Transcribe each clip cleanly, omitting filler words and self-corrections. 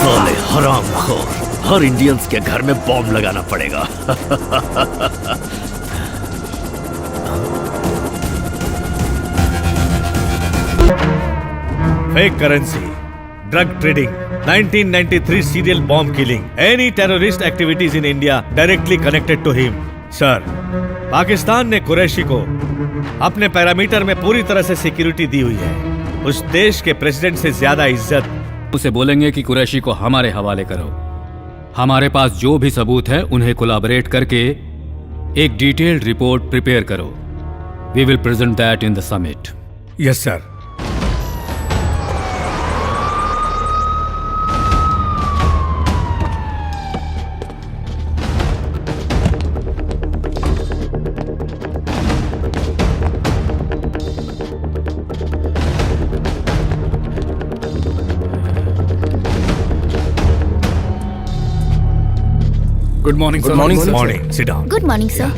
साले हरामखोर, हर इंडियंस के घर में बॉम्ब लगाना पड़ेगा। Fake currency, drug trading, 1993 serial bomb killing, any terrorist activities in India directly connected to him. Sir, Pakistan ने कुरैशी को अपने पैरामीटर में पूरी तरह से सिक्योरिटी दी हुई है। उस देश के प्रेसिडेंट से ज्यादा इज्जत। उसे बोलेंगे कि कुरैशी को हमारे हवाले करो। हमारे पास जो भी सबूत है उन्हें कोलैबोरेट करके एक डिटेल्ड रिपोर्ट प्रिपेयर करो। We will present that in the summit. Yes sir. Good morning sir. Morning, sit down. Good morning sir.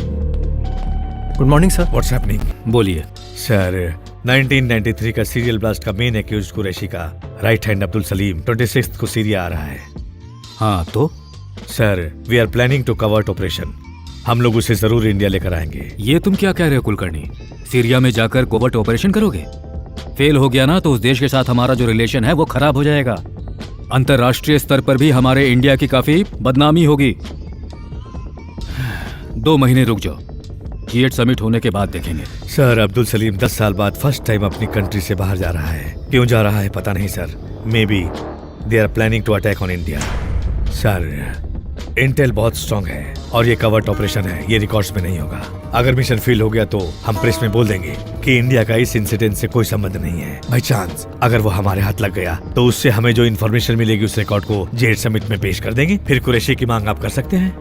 Good morning sir. What's happening? बोलिए सर, 1993 का सीरियल ब्लास्ट का मेन एक्यूज कुरैशी का right hand Abdul Salim 26 को Syria आ रहा है। हाँ तो sir, we are planning to covert operation. हम लोग उसे जरूर इंडिया लेकर आएंगे। ये तुम क्या कह रहे हो कुलकर्णी? सीरिया में जाकर कोवर्ट ऑपरेशन करोगे? फेल हो गया ना तो उस देश के साथ हमारा जो रिलेशन है वो खराब हो जाएगा। अंतरराष्ट्रीय स्तर पर भी हमारे इंडिया की काफी बदनामी होगी। 2 महीने रुक जाओ, G8 समिट होने के बाद देखेंगे। सर, अब्दुल सलीम 10 साल बाद फर्स्ट टाइम अपनी कंट्री से बाहर जा रहा है। क्यों जा रहा है पता नहीं sir. Maybe they are planning to attack on India. Sir, intel बहुत स्ट्रांग है और ये कवर्ट ऑपरेशन है, ये रिकॉर्ड्स में नहीं होगा। अगर मिशन फेल हो गया तो हम प्रेस में बोल देंगे कि इंडिया का इस इंसिडेंट से कोई संबंध नहीं है। बाई चांस अगर वो हमारे हाथ लग गया तो उससे हमें जो इन्फॉर्मेशन मिलेगी उस रिकॉर्ड को G8 समिट में पेश कर देंगे। फिर कुरैशी की मांग आप कर सकते हैं।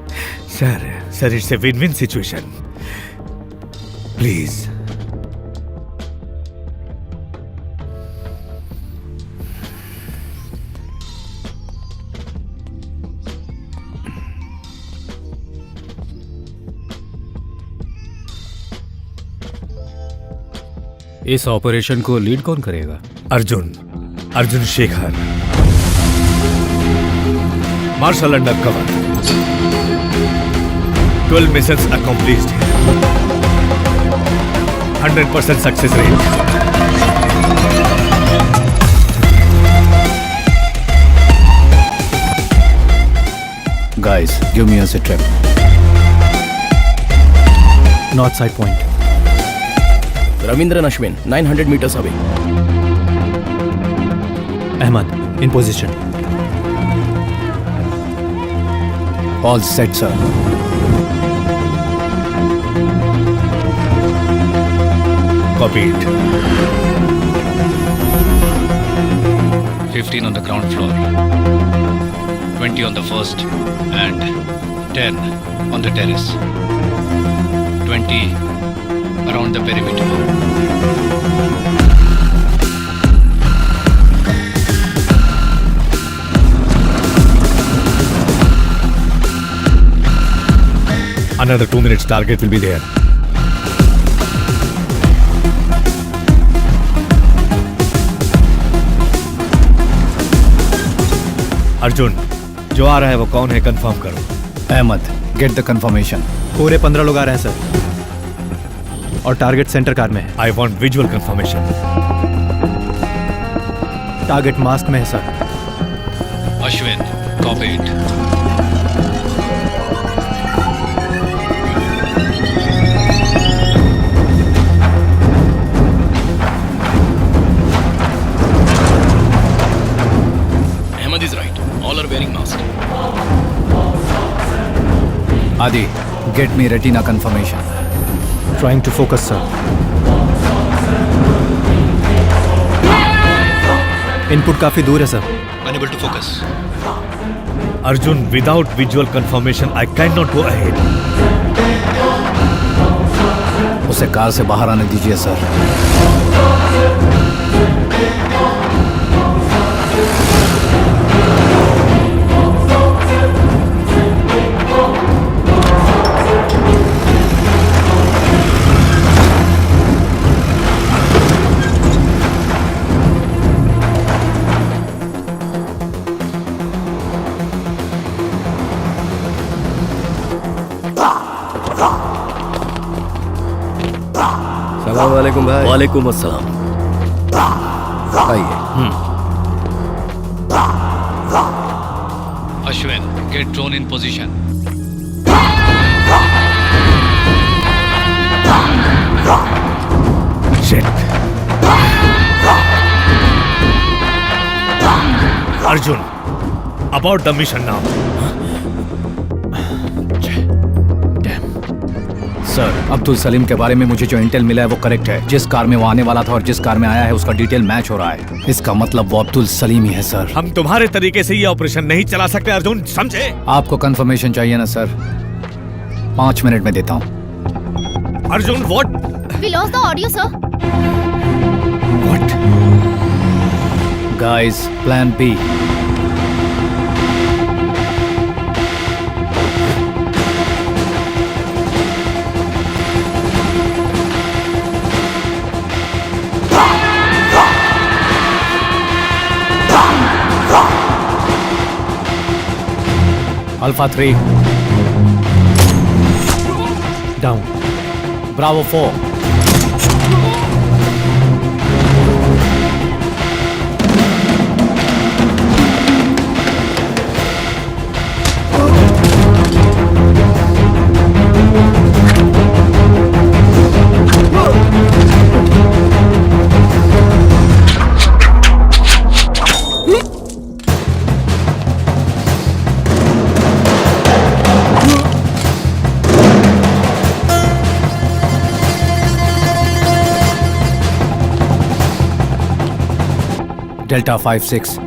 Sir it's a win win situation. Please. इस ऑपरेशन को लीड कौन करेगा? Arjun Shekhar, marshal under cover. 12 missions accomplished, 100% success rate. Guys, give me a sit rep. North side point. Ravindran Ashwin, 900 meters away. Ahmad, in position. All set, sir. Copied. 15 on the ground floor, 20 on the first, and 10 on the terrace. 20 around the perimeter. Another 2 minutes, target will be there. Arjun, जो आ रहा है वो कौन है confirm करो। Ahmad, get the confirmation. पूरे 15 लोग आ रहे हैं सर और टारगेट सेंटर कार में है। I want visual confirmation. Target mask में है sir. Ashwin, copied. Ahmad is right. All are wearing masks. Adi, get me retina confirmation. Trying to focus sir. Input काफी दूर है sir. Unable to focus. Arjun, without visual confirmation I can not go ahead. उसे car से बाहर आने दीजिए sir. सलाम वालेकुम भाई। वालेकुम अस्सलाम। आइए। Ashwin, get drone in position. Shit. Arjun, about the mission now. Sir, Abdul Salim के बारे में मुझे जो इंटेल मिला है वो करेक्ट है। जिस कार में वो आने वाला था और जिस कार में आया है उसका डिटेल मैच हो रहा है। इसका मतलब वो अब्दुल सलीम ही है सर। हम तुम्हारे तरीके से ये ऑपरेशन नहीं चला सकते अर्जुन, समझे? आपको कंफर्मेशन चाहिए ना सर? 5 मिनट में देता हूँ। Arjun, what? We lost the audio, sir. What? Guys, plan B. Alpha 3 down. Bravo 4 delta 5-6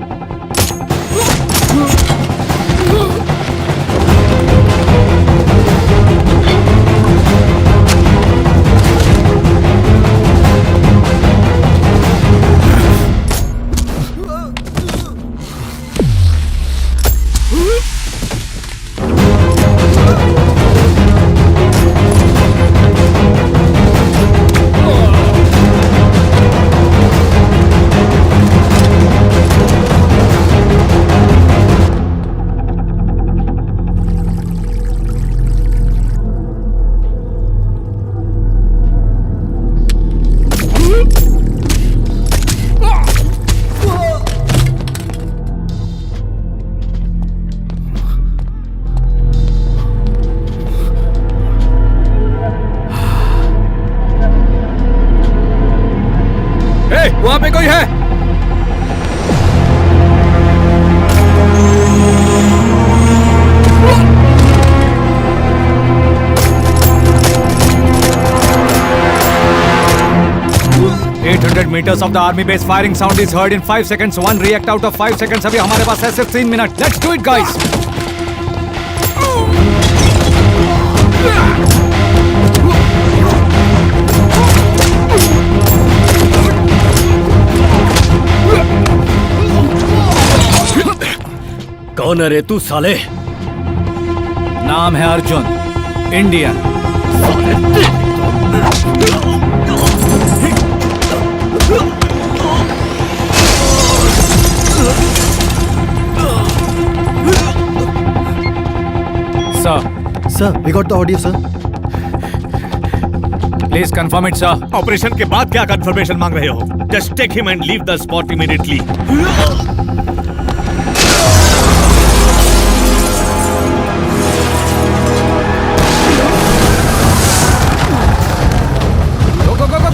वहां पे कोई है? meters of the army base firing sound is heard in 5 seconds. 1 react out of 5 seconds. अभी हमारे पास है सिर्फ 3 minute. Let's do it, guys. कौन है रे तू साले? नाम है Arjun, Indian. Sir, we got the audio, sir. Please confirm it, sir. Operation के बाद क्या कंफर्मेशन मांग रहे हो? Just take him and leave the spot immediately.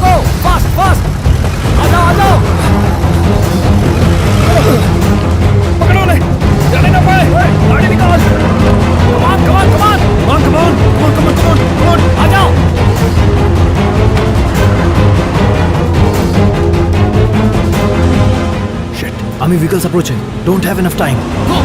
Go! Fast! आ जाओ! पकड़ो ले! जाने ना पाए! गाड़ी निकाल! Come on! आ जाओ! Shit. Army vehicles approaching. Don't have enough time. Go!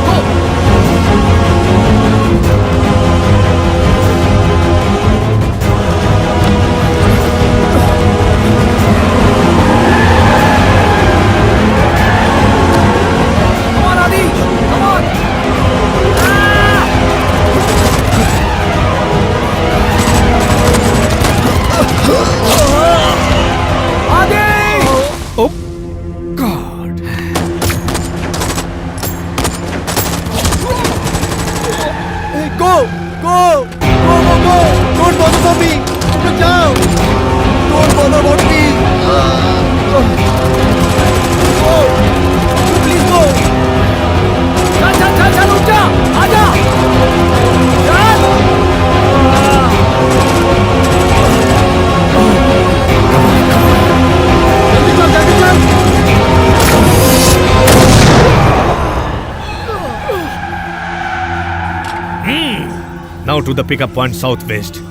to the pickup point southwest.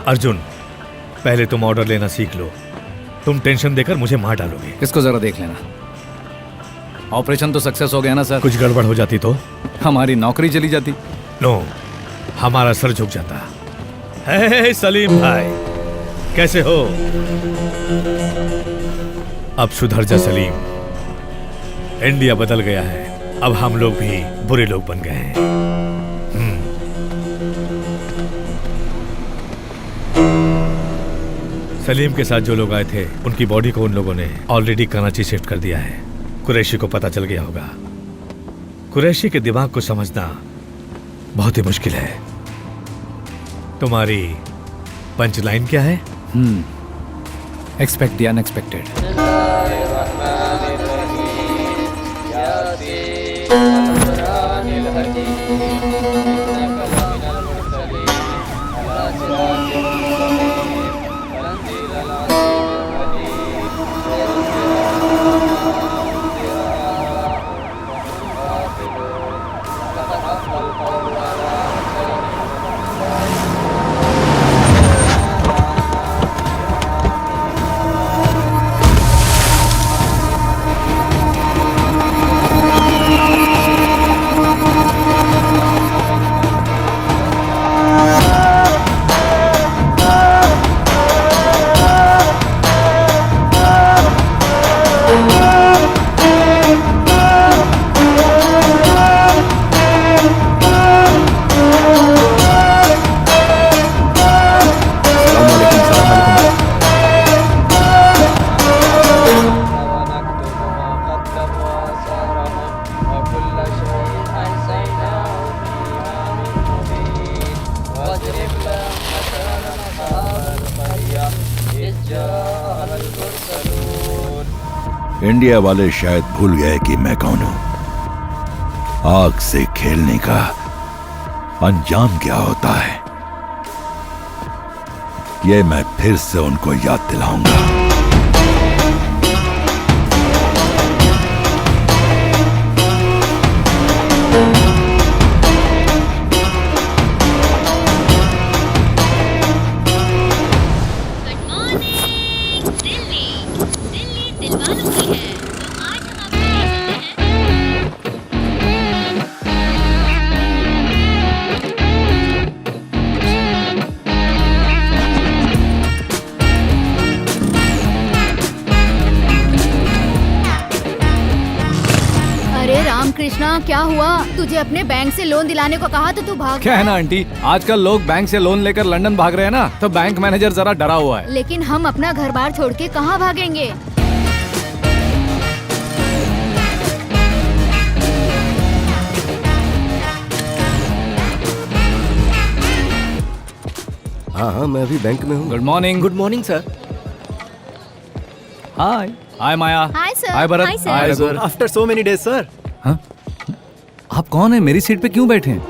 Arjun, पहले तुम ऑर्डर लेना सीख लो। तुम टेंशन देकर मुझे मार डालोगे। इसको जरा देख लेना। ऑपरेशन तो सक्सेस हो गया ना सर? कुछ गड़बड़ हो जाती तो? हमारी नौकरी चली जाती। नो, हमारा सर झुक जाता। हे सलीम भाई, कैसे हो? अब सुधर जा सलीम। इंडिया बदल गया है, अब हम लोग भी बुरे लोग बन गए हैं। सलीम के साथ जो लोग आए थे उनकी बॉडी को उन लोगों ने ऑलरेडी कराची शिफ्ट कर दिया है। कुरैशी को पता चल गया होगा। कुरैशी के दिमाग को समझना बहुत ही मुश्किल है। तुम्हारी पंच लाइन क्या है? Expect the unexpected. इंडिया वाले शायद भूल गए कि मैं कौन हूं। आग से खेलने का अंजाम क्या होता है, ये मैं फिर से उनको याद दिलाऊंगा। कृष्णा, क्या हुआ? तुझे अपने बैंक से लोन दिलाने को कहा तो तू भाग। क्या है ना आंटी, आजकल लोग बैंक से लोन लेकर लंदन भाग रहे हैं ना, तो बैंक मैनेजर जरा डरा हुआ है। लेकिन हम अपना घर बार छोड़ के कहाँ भागेंगे? हाँ, मैं अभी बैंक में हूँ। Good morning. Good morning sir. Hi hi Maya. Hi sir. Hi Bharat. Hi sir. Hi Raghu. After so many days sir. हाँ? आप कौन है? मेरी सीट पे क्यों बैठे हैं?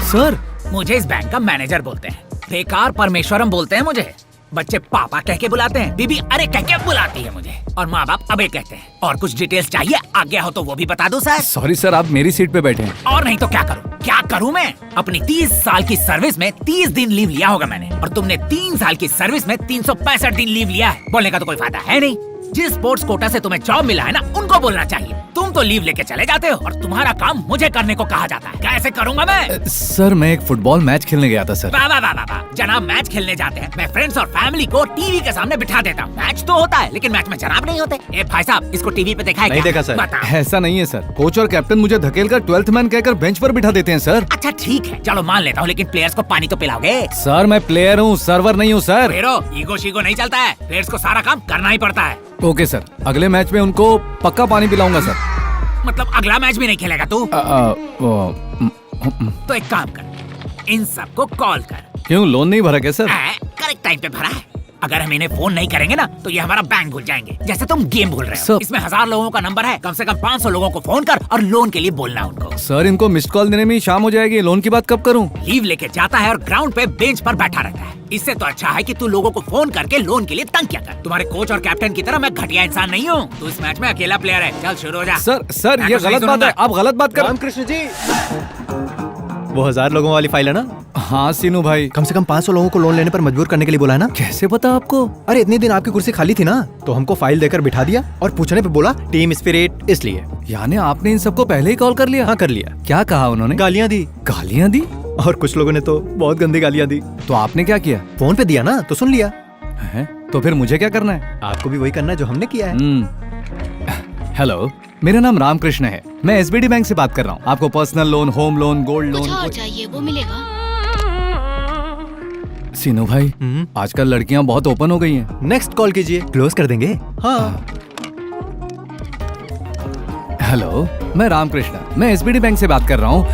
सर मुझे इस बैंक का मैनेजर बोलते हैं, बेकार परमेश्वरम बोलते हैं मुझे। बच्चे पापा कह के बुलाते हैं, बीबी अरे कह के बुलाती है मुझे, और माँ बाप अबे कहते हैं। और कुछ डिटेल्स चाहिए, आज्ञा हो तो वो भी बता दो सर। सॉरी सर, आप मेरी सीट पे बैठे हैं। और नहीं तो क्या करूँ? क्या करूँ मैं? अपनी 30 साल की सर्विस में 30 दिन लीव लिया होगा मैंने, और तुमने 3 साल की सर्विस में 365 दिन लीव लिया है। बोलने का तो कोई फायदा है नहीं। जिस स्पोर्ट्स कोटा से तुम्हें जॉब मिला है ना, उनको बोलना चाहिए। तुम तो लीव लेके चले जाते हो और तुम्हारा काम मुझे करने को कहा जाता है। कैसे करूंगा मैं? सर मैं एक फुटबॉल मैच खेलने गया था सर। वाह वाह वाह वाह वाह। जनाब मैच खेलने जाते हैं, मैं फ्रेंड्स और फैमिली को टीवी के सामने बिठा देता हूँ। मैच तो होता है लेकिन मैच में जनाब नहीं होते। ए भाई साहब, इसको टीवी पे देखा है नहीं क्या? देखा सर। बता। ऐसा नहीं है सर, कोच और कैप्टन मुझे धकेल कर 12th मैन कहकर बेंच पर बिठा देते हैं सर। अच्छा ठीक है, चलो मान लेता हूँ, लेकिन प्लेयर्स को पानी तो पिलाओगे? सर मैं प्लेयर हूँ, सर्वर नहीं हूँ सर। फेरो ईगो शीगो नहीं चलता है, प्लेयर्स को सारा काम करना ही पड़ता है। ओके सर, अगले मैच में उनको पक्का पानी पिलाऊंगा सर। मतलब अगला मैच भी नहीं खेलेगा तू? तो एक काम कर, इन सबको कॉल कर। क्यों, लोन नहीं भरा क्या सर? करेक्ट टाइम पे भरा है। अगर हम इन्हें फोन नहीं करेंगे ना तो ये हमारा बैंक भूल जाएंगे, जैसे तुम गेम भूल रहे हो। सर- इसमें 1000 लोगों का नंबर है, कम से कम 500 लोगों को फोन कर और लोन के लिए बोलना उनको। सर इनको मिस्ड कॉल देने में ही शाम हो जाएगी, लोन की बात कब करूं? लीव लेके जाता है और ग्राउंड पे बेंच पर बैठा रहता है। इससे तो अच्छा है कि तू लोगों को फोन करके लोन के लिए तंग किया कर। तुम्हारे कोच और कैप्टन की तरह मैं घटिया इंसान नहीं हूँ। तू इस मैच में अकेला प्लेयर है। चल शुरू हो जा। सर मैं ये कुछ नहीं गलत बात सुनूंगा। है, आप गलत बात कर। रामकृष्ण जी, वो 1000 लोगों वाली फाइल है ना? हाँ सीनू भाई। कम से कम 500 लोगों को लोन लेने पर मजबूर करने के लिए बोला है ना? कैसे पता आपको? अरे इतने दिन आपकी कुर्सी खाली थी ना, तो हमको फाइल देकर बिठा दिया और पूछने पे बोला टीम स्पिरिट, इसलिए। यानी आपने इन सबको पहले ही कॉल कर लिया? हाँ कर लिया। क्या कहा उन्होंने? गालियाँ दी, गालियाँ दी? और कुछ लोगों ने तो बहुत गंदी गालियाँ दी। तो आपने क्या किया? फोन पे दिया ना तो सुन लिया। है? तो फिर मुझे क्या करना है? आपको भी वही करना है जो हमने किया है। हेलो, मेरा नाम रामकृष्ण है, मैं एसबीडी बैंक से बात कर रहा हूँ। आपको personal loan, home loan, gold loan चाहिए वो मिलेगा। सीनू भाई, आजकल लड़कियां बहुत ओपन हो गई हैं। नेक्स्ट कॉल कीजिए, क्लोज कर देंगे। हाँ। हेलो, मैं रामकृष्ण, मैं एसबीडी बैंक से बात कर रहा हूँ।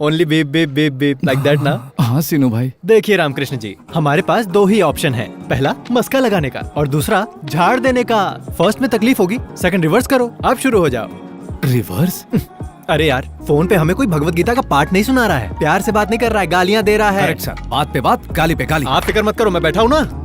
Only babe babe babe babe like that ना? हाँ सीनू भाई। देखिए रामकृष्ण जी, हमारे पास 2 ही ऑप्शन है। पहला मस्का लगाने का और दूसरा झाड़ देने का। फर्स्ट में तकलीफ होगी, सेकंड रिवर्स करो। आप शुरू हो जाओ। रिवर्स? अरे यार, फोन पे हमें कोई भगवत गीता का पाठ नहीं सुना रहा है, प्यार से बात नहीं कर रहा है, गालियां दे रहा है। करेक्ट सर, बात पे बात, गाली पे गाली। आप फिक्र मत करो, मैं बैठा हूँ ना।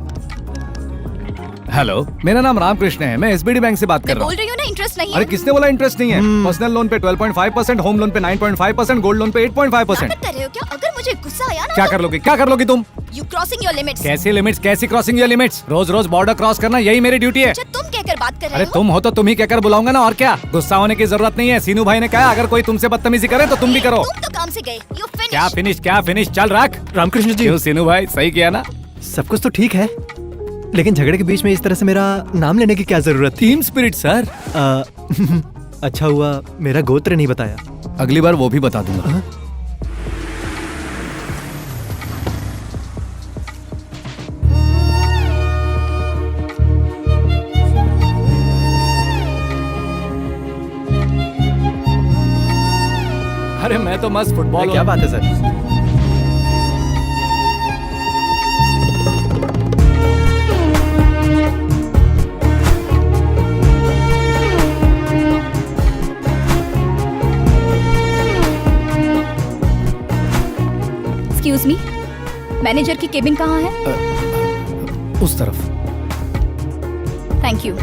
हेलो, मेरा नाम रामकृष्ण है, मैं एसबीडी बैंक से बात कर रहा हूँ। बोल रही हूँ ना, इंटरेस्ट नहीं अरे है। किसने बोला इंटरेस्ट नहीं है? पर्सनल लोन पे 12.5%, होम लोन पे 9.5%, गोल्ड लोन पे 8.5%। नाटक कर रहे हो क्या? अगर मुझे गुस्सा आया ना क्या कर लोगे? क्या कर लोगी तुम? You crossing your limits. कैसी लिमिट्स? कैसी क्रॉसिंग योर लिमिट्स? रोज रोज बॉर्डर क्रॉस करना यही मेरी ड्यूटी है। अच्छा तुम कहकर बात कर अरे रहे हो? तुम हो तो तुम ही कहकर बुलाऊंगा ना, और क्या? गुस्सा होने की जरूरत नहीं है। सीनू भाई ने कहा अगर कोई तुमसे बदतमीजी करे तो तुम भी करो। तुम तो काम से गए। यू क्या फिनिश? क्या फिनिश? चल रख। रामकृष्ण जी, क्यों सीनू भाई, सही किया ना? सब कुछ तो ठीक है, लेकिन झगड़े के बीच में इस तरह से मेरा नाम लेने की क्या जरूरत थी? Team spirit sir. अच्छा हुआ मेरा गोत्र नहीं बताया। अगली बार वो भी बता दूंगा। अरे मैं तो मस्त फुटबॉल। क्या बात है सर? एक्सक्यूज मी, मैनेजर की केबिन कहाँ है? उस तरफ। Thank you.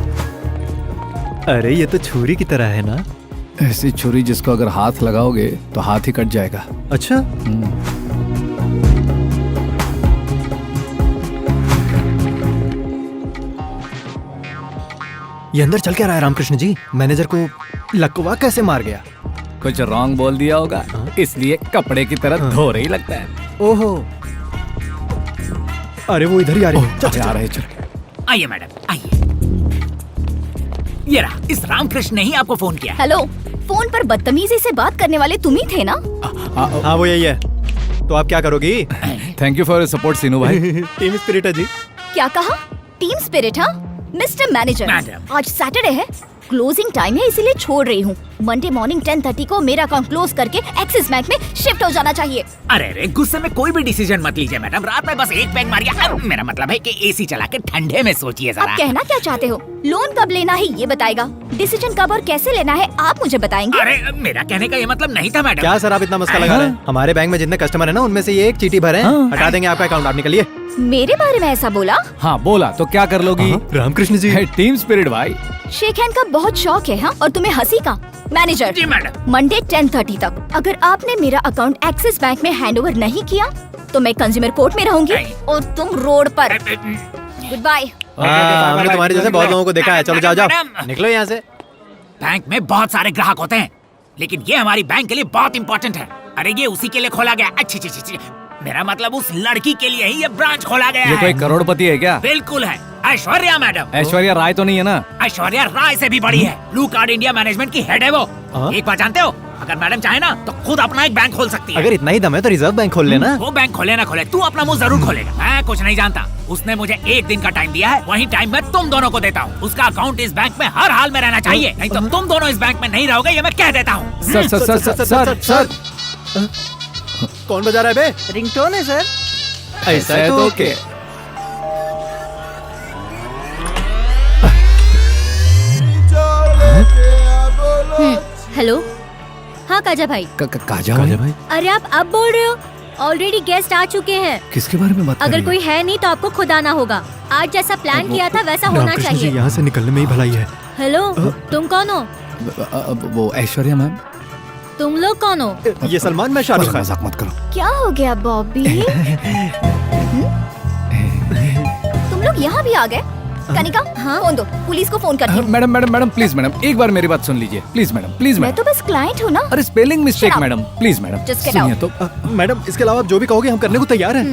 अरे ये तो छुरी की तरह है ना? ऐसी छुरी जिसको अगर हाथ लगाओगे तो हाथ ही कट जाएगा। अच्छा, ये अंदर चल क्या रहा है रामकृष्ण जी? मैनेजर को लकवा कैसे मार गया? कुछ रॉन्ग बोल दिया होगा, इसलिए कपड़े की तरह धो रही लगता है। ओहो, अरे वो इधर ही आ रही है। चल, चल, आ चल। रहे चल। आइए मैडम, आइए। ये रहा, इस रामकृष्ण ने ही आपको फोन किया है। हेलो, फोन पर बदतमीजी से बात करने वाले तुम ही थे ना? हाँ वो यही है। तो आप क्या करोगी? थैंक यू फॉर सपोर्ट सीनू भाई। टीम स्पिरिट है जी। क्या कहा? Team spirit? हाँ मिस्टर मैनेजर, मैडम। आज सैटरडे है, क्लोजिंग टाइम है, इसीलिए छोड़ रही हूँ। मंडे मॉर्निंग 10:30 को मेरा अकाउंट क्लोज करके एक्सिस बैंक में शिफ्ट हो जाना चाहिए। अरे गुस्से में कोई भी डिसीजन मत लीजिए मैडम, रात में बस एक पैक मारिए। अब मेरा मतलब है कि एसी चला के ठंडे में सोचिए अब जरा। कहना क्या चाहते हो? लोन कब लेना है ये बताएगा, डिसीजन कब और कैसे लेना है आप मुझे बताएंगे। अरे मेरा कहने का ये मतलब नहीं था मैडम। क्या सर आप इतना मस्का लगा रहे हैं? हमारे बैंक में जितने कस्टमर है ना उनमें से ये एक चीटी भरे हैं। हटा देंगे आपका अकाउंट, आप निकलिए। मेरे बारे में ऐसा बोला? हाँ बोला तो क्या कर लोगी? रामकृष्ण जी टीम स्पिरिट भाई। शेक हैंड का बहुत शौक है हाँ? और तुम्हें हंसी का? मैनेजर जी मैडम। मंडे 10:30 तक अगर आपने मेरा अकाउंट एक्सिस बैंक में हैंडओवर नहीं किया तो मैं कंज्यूमर कोर्ट में रहूंगी और तुम रोड पर। Goodbye. हमने तुम्हारे जैसे बहुत लोगों को देखा है। चलो जाओ जाओ, मैडम। निकलो यहाँ से। बैंक में बहुत सारे ग्राहक होते हैं, लेकिन ये हमारी बैंक के लिए बहुत इंपॉर्टेंट है। अरे ये उसी के लिए खोला गया। अच्छी अच्छी अच्छी, मेरा मतलब उस लड़की के लिए ही ये ब्रांच खोला गया ये कोई है। करोड़पति है क्या? बिल्कुल है, ऐश्वर्या मैडम। ऐश्वर्या राय तो नहीं है ना? ऐश्वर्या राय से भी बड़ी है। ब्लू कार्ड इंडिया मैनेजमेंट की हेड है वो। हाँ? एक बात जानते हो, अगर मैडम चाहे ना तो खुद अपना एक बैंक खोल सकती है। अगर इतना ही दम है तो रिजर्व बैंक खोल लेना। वो बैंक खोले ना खोले, तू अपना मुंह जरूर खोलेगा। मैं कुछ नहीं जानता। उसने मुझे एक दिन का टाइम दिया है, वही टाइम मैं तुम दोनों को देता हूँ। उसका अकाउंट इस बैंक में हर हाल में रहना चाहिए, नहीं तो तुम दोनों इस बैंक में नहीं रहोगे, ये मैं कह देता हूँ। Sir sir sir sir sir sir कौन बजा रहा है बे? रिंगटोन है सर। ऐसा है तो ओके। हेलो हाँ काजा भाई। काजा भाई? अरे आप अब बोल रहे हो? ऑलरेडी गेस्ट आ चुके हैं। किसके बारे में बात कर अगर रही कोई है नहीं तो आपको खुद आना होगा। आज जैसा प्लान किया था वैसा होना रामकृष्ण जी चाहिए। यहाँ से निकलने में ही भलाई है। हेलो तुम कौन हो? वो ऐश्वर्या मैम। तुम लोग कौन हो? ये सलमान, मैं शाहरुख खान। मजाक मत करो। क्या हो गया बॉबी? तुम लोग यहाँ भी आ गए? कनिका हाँ फोन दो, पुलिस को फोन करती हूँ। Madam madam madam please madam एक बार मेरी बात सुन लीजिए प्लीज मैडम प्लीज मैं मैडम। तो बस क्लाइंट हूँ ना। अरे spelling mistake Shut up. Madam please madam Just get सुनिए out. तो। मैडम इसके अलावा आप जो भी कहोगे हम करने को तैयार हैं।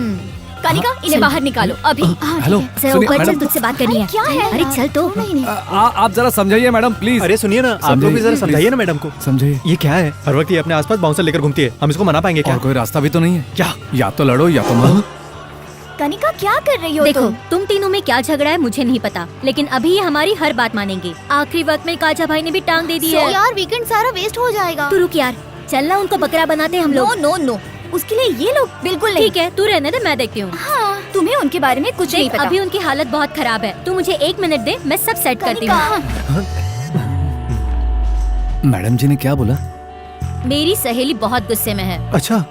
कनिका इन्हें बाहर निकालो अभी। हेलो, जरा सुनिए, ऊपर चल, मैडम। तुझसे बात करनी है। क्या है? अरे चल तो। आप जरा समझाइए मैडम प्लीज। अरे सुनिए ना, आप लोग भी जरा समझाइए, समझाइए ना मैडम को। समझाइए। ये क्या है? हर वक्त ये अपने आसपास बाउंसर लेकर घूमती है, हम इसको मना पाएंगे क्या? और कोई रास्ता भी तो नहीं है क्या? या तो लड़ो या तो मरो। कनिका क्या कर रही हो? देखो तुम तीनों में क्या झगड़ा है मुझे नहीं पता, लेकिन अभी ये हमारी हर बात मानेंगे। आखिरी वक्त में काजा भाई ने भी टांग दे दी है। यार वीकेंड सारा वेस्ट हो जाएगा। तू रुक यार, चलना उनको बकरा बनाते हैं हम नो लोग। नो नो, उसके लिए ये लोग बिल्कुल नहीं। ठीक है तू रहने दे, मैं देखती हूँ। हाँ, तुम्हें उनके बारे में कुछ नहीं देख, पता। अभी उनकी हालत बहुत खराब है, तू मुझे 1 मिनट दे, मैं सब सेट करती हूँ। मैडम जी ने क्या बोला? मेरी सहेली बहुत गुस्से में है। अच्छा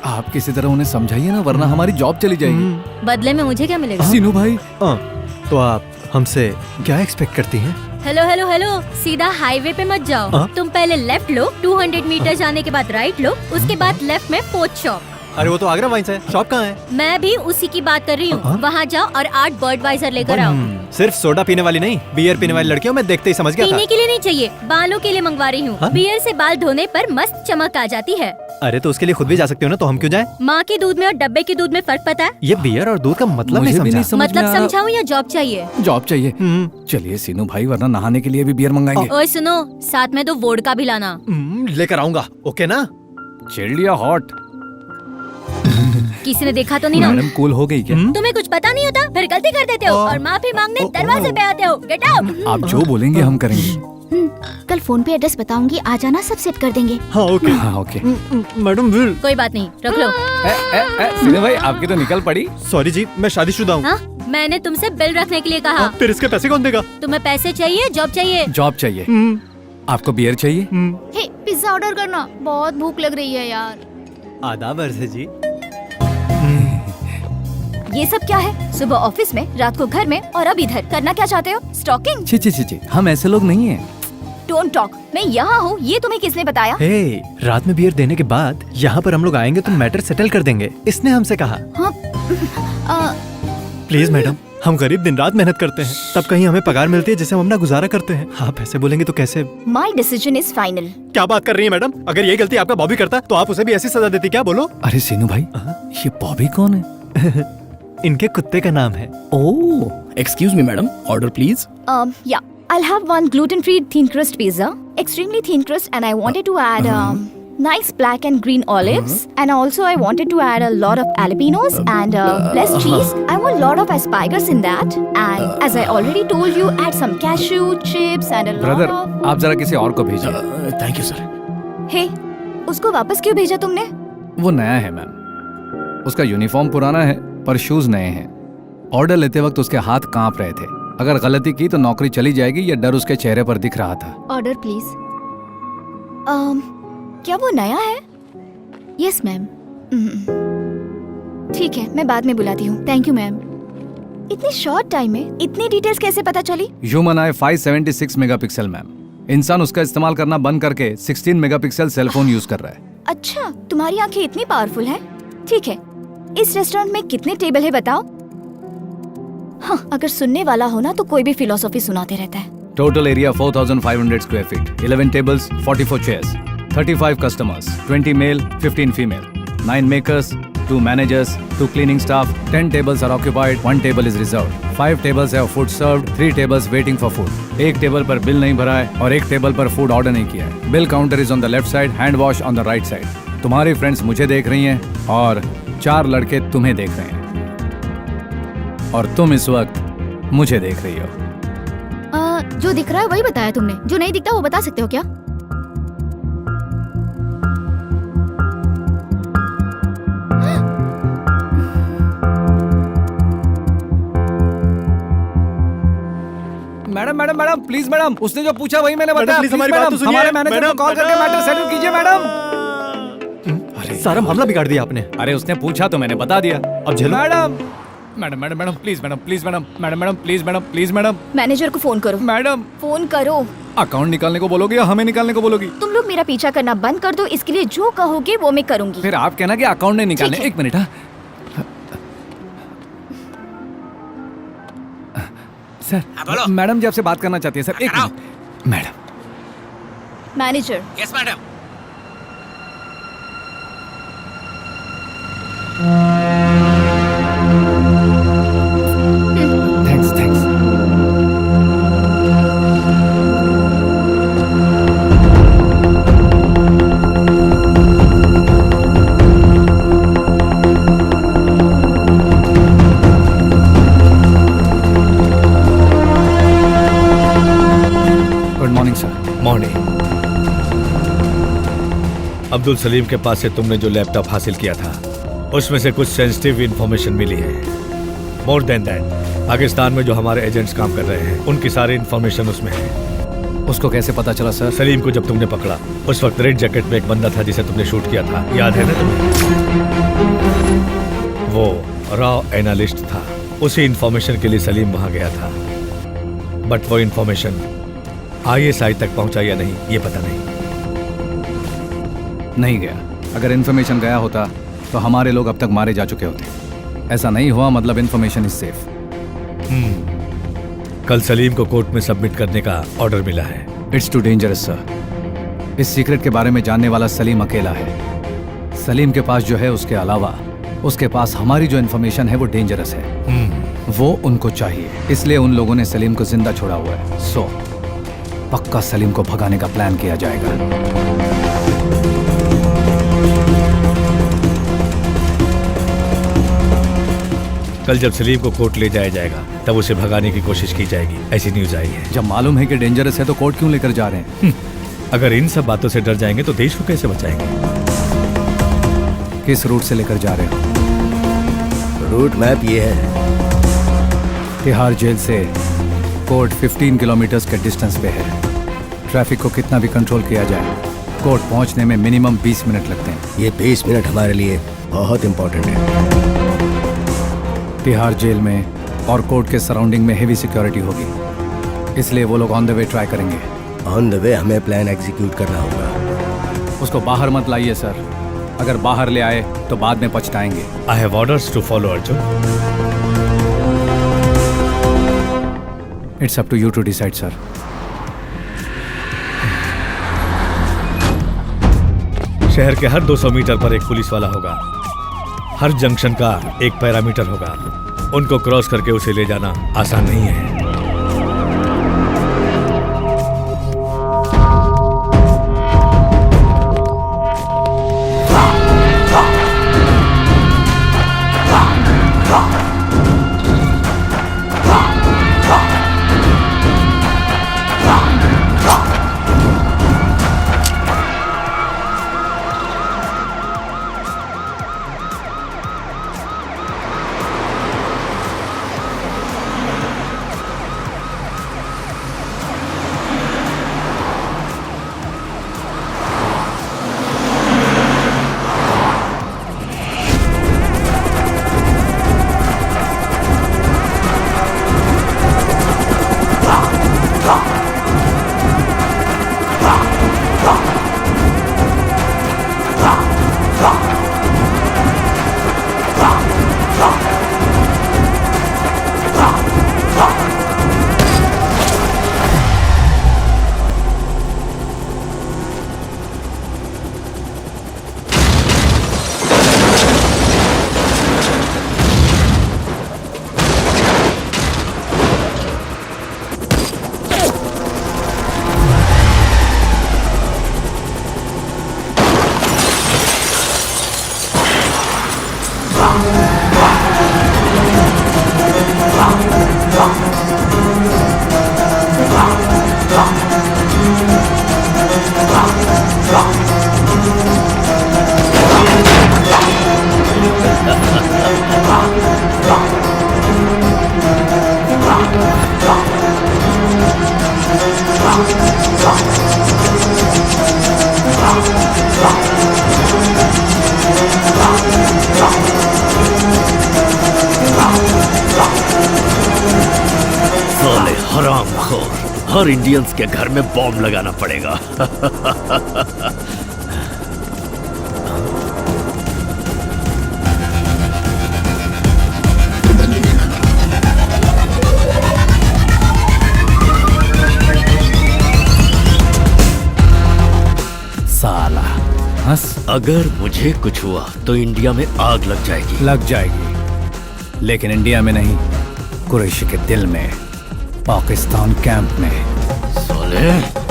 आप किसी तरह उन्हें समझाइए ना, वरना हमारी जॉब चली जाएगी। बदले में मुझे क्या मिलेगा? सीनू भाई तो आप हमसे क्या एक्सपेक्ट करती हैं? हेलो हेलो हेलो, सीधा हाईवे पे मत जाओ। हाँ? तुम पहले लेफ्ट लो, 200 मीटर जाने के बाद राइट लो, उसके बाद लेफ्ट में पोस्ट शॉप। अरे वो तो आगरा वाइन्स है, शॉप कहाँ है? मैं भी उसी की बात कर रही हाँ? हूँ। वहाँ जाओ और 8 बर्डवाइजर लेकर आओ। सिर्फ सोडा पीने वाली नहीं, बियर पीने वाली लड़कियों मैं देखते ही समझ गया था। पीने के लिए नहीं चाहिए, बालों के लिए मंगवा रही हूँ। हाँ? बियर से बाल धोने पर मस्त चमक आ जाती है। अरे तो उसके लिए खुद भी जा सकती हो ना, तो हम क्यों जाएं? माँ के दूध में और डब्बे के दूध में फर्क पता है? ये बियर और दूध का मतलब मुझे नहीं भी समझा। नहीं समझ में मतलब आ रहा। समझाऊँ या जॉब चाहिए? जॉब चाहिए। चलिए सीनू भाई, वरना नहाने के लिए भी बियर मंगाएंगे। ओए सुनो, साथ में 2 वोडका भी लाना। लेकर आऊंगा, ओके ना? चिल्ड या हॉट? किसी ने देखा तो नहीं ना? मैडम कूल हो गई क्या? तुम्हें कुछ पता नहीं होता, फिर गलती कर देते हो और माफी मांगने दरवाजे पे आते हो। Get out. आप जो बोलेंगे हम करेंगे। कल फोन पे एड्रेस बताऊंगी, आ जाना, सब सेट कर देंगे। हाँ ओके। हाँ ओके। Madam will. कोई बात नहीं, रख लो। सीनू भाई आपकी तो निकल पड़ी। सॉरी जी, मैं शादीशुदा हूँ। हाँ, मैंने तुमसे बिल रखने के लिए कहा। फिर इसके पैसे कौन देगा? तुम्हें पैसे चाहिए, जॉब चाहिए? जॉब चाहिए। आपको बियर चाहिए? हे पिज्जा ऑर्डर करना, बहुत भूख लग रही है यार। आदाब अर्ज़ जी। ये सब क्या है? सुबह ऑफिस में, रात को घर में और अब इधर। करना क्या चाहते हो? स्टॉकिंग? छी छी छी छी, हम ऐसे लोग नहीं हैं। Don't talk. मैं यहाँ हूँ, ये तुम्हें किसने बताया? हे, रात में बियर देने के बाद यहाँ पर हम लोग आएंगे तो मैटर सेटल कर देंगे, इसने हमसे कहा। हाँ, प्लीज मैडम, हम गरीब दिन रात मेहनत करते हैं, तब कहीं हमें पगार मिलती है जिससे हम अपना गुजारा करते हैं। आप ऐसे बोलेंगे तो कैसे? My decision is final. क्या बात कर रही है मैडम? अगर ये गलती आपका बॉबी करता तो आप उसे भी ऐसी सजा देती क्या? बोलो। अरे सीनू भाई, ये बॉबी कौन है? इनके कुत्ते का नाम है। Oh, excuse me madam, order please. Yeah, I'll have one gluten-free thin crust pizza, extremely thin crust, and I wanted to add nice black and green olives, and also I wanted to add a lot of jalapenos and less cheese. I want lot of asparagus in that, and as I already told you, add some cashew chips and a lot brother of. आप जरा किसी और को भेजिए। Thank you sir. Hey, उसको वापस क्यों भेजा तुमने? वो नया है मैम, उसका यूनिफॉर्म पुराना है पर शूज नए हैं। ऑर्डर लेते वक्त उसके हाथ कांप रहे थे। अगर गलती की तो नौकरी चली जाएगी, ये डर उसके चेहरे पर दिख रहा था। Order please. क्या वो नया है? Yes ma'am. ठीक है, मैं बाद में बुलाती हूँ। Thank you ma'am. इतनी शॉर्ट टाइम में इतनी डिटेल्स कैसे पता चली? ह्यूमन आई 576 मेगापिक्सल मैम। इंसान उसका इस्तेमाल करना बंद करके 16 मेगापिक्सल सेलफोन यूज कर रहा है। अच्छा, तुम्हारी आंखें इतनी पावरफुल हैं? ठीक है, इस रेस्टोरेंट में कितने टेबल है बताओ? हाँ, अगर सुनने वाला हो ना तो कोई भी फिलोसॉफी सुनाते रहता है। Total area 4500 square feet, 11 tables, 44 chairs, 35 customers, 20 male, 15 female, 9 makers, 2 managers, 2 cleaning staff, 10 tables are occupied, 1 table is reserved, 5 tables have food served, 3 tables waiting for food. एक टेबल पर बिल नहीं भरा है और एक टेबल पर फूड ऑर्डर नहीं किया है। Bill counter is on the left side, hand wash on the right side. तुम्हारी फ्रेंड्स मुझे देख रही हैं और 4 लड़के तुम्हें देख रहे हैं और तुम इस वक्त मुझे देख रही हो। जो दिख रहा है वही बताया तुमने, जो नहीं दिखता वो बता सकते हो क्या? Madam madam madam please madam, उसने जो पूछा वही मैंने बताया। प्लीज हमारी बात तो सुनिए। हमारे मैनेजर को मैडम, कॉल करके मैटर सेटल कीजिए मैडम। सारा मामला बिगाड़ दिया आपने। अरे उसने पूछा तो मैंने बता दिया। अब झेलो। Madam madam madam madam please madam, please madam, madam madam please madam, please madam, manager को फोन करो। मैडम फोन करो। अकाउंट निकालने को बोलोगे या हमें निकालने को बोलोगी? तुम लोग मेरा पीछा करना बंद कर दो, इसके लिए जो कहोगे वो मैं करूंगी। फिर आप कहना कि अकाउंट नहीं निकालने। ठीक है। एक मिनट। हाँ सर, बोलो। मैडम जी आपसे बात करना चाहती है सर। एक minute madam. Manager, yes madam. Thanks thanks. Good morning sir. Morning. Abdul Salim के पास से तुमने जो लैपटॉप हासिल किया था उसमें से कुछ सेंसिटिव इंफॉर्मेशन मिली है। मोर देन दैट, पाकिस्तान में जो हमारे एजेंट्स काम कर रहे हैं उनकी सारी इंफॉर्मेशन उसमें है। उसको कैसे पता चला सर? सलीम को जब तुमने पकड़ा उस वक्त रेड जैकेट में एक बंदा था जिसे तुमने शूट किया था, याद है ना तुम्हें? वो रॉ एनालिस्ट था। उसी इंफॉर्मेशन के लिए सलीम वहां गया था, बट वो इंफॉर्मेशन ISI तक पहुंचा या नहीं ये पता नहीं। नहीं गया। अगर इन्फॉर्मेशन गया होता तो हमारे लोग अब तक मारे जा चुके होते। ऐसा नहीं हुआ, मतलब इन्फॉर्मेशन इज सेफ। कल सलीम को कोर्ट में सबमिट करने का ऑर्डर मिला है। It's too dangerous sir. इस सीक्रेट के बारे में जानने वाला सलीम अकेला है। सलीम के पास जो है उसके अलावा उसके पास हमारी जो इन्फॉर्मेशन है वो डेंजरस है। वो उनको चाहिए, इसलिए उन लोगों ने सलीम को जिंदा छोड़ा हुआ है। सो पक्का सलीम को भगाने का प्लान किया जाएगा। कल जब सलीम को कोर्ट ले जाया जाएगा तब उसे भगाने की कोशिश की जाएगी, ऐसी न्यूज आई है। जब मालूम है कि डेंजरस है तो कोर्ट क्यों लेकर जा रहे हैं? अगर इन सब बातों से डर जाएंगे तो देश को कैसे बचाएंगे? किस रूट से लेकर जा रहे हो? रूट मैप ये है। तिहाड़ जेल से कोर्ट 15 किलोमीटर के डिस्टेंस पे है। ट्रैफिक को कितना भी कंट्रोल किया जाए, कोर्ट पहुंचने में मिनिमम 20 मिनट लगते हैं। ये 20 मिनट हमारे लिए बहुत इंपॉर्टेंट है। तिहाड़ जेल में और कोर्ट के सराउंडिंग में हेवी सिक्योरिटी होगी, इसलिए वो लोग ऑन द वे ट्राई करेंगे। ऑन द वे हमें प्लान एग्जीक्यूट करना होगा। उसको बाहर मत लाइए सर, अगर बाहर ले आए तो बाद में पछताएंगे। I have orders to follow Arjun. It's up to you to decide sir. शहर के हर 200 मीटर पर एक पुलिस वाला होगा, हर जंक्शन का एक पैरामीटर होगा। उनको क्रॉस करके उसे ले जाना आसान नहीं है। साले हरामखोर, हर इंडियंस के घर में बॉम्ब लगाना पड़ेगा। साला हंस अगर मुझे कुछ हुआ तो इंडिया में आग लग जाएगी। लग जाएगी, लेकिन इंडिया में नहीं, कुरैशी के दिल में, पाकिस्तान कैंप में। साले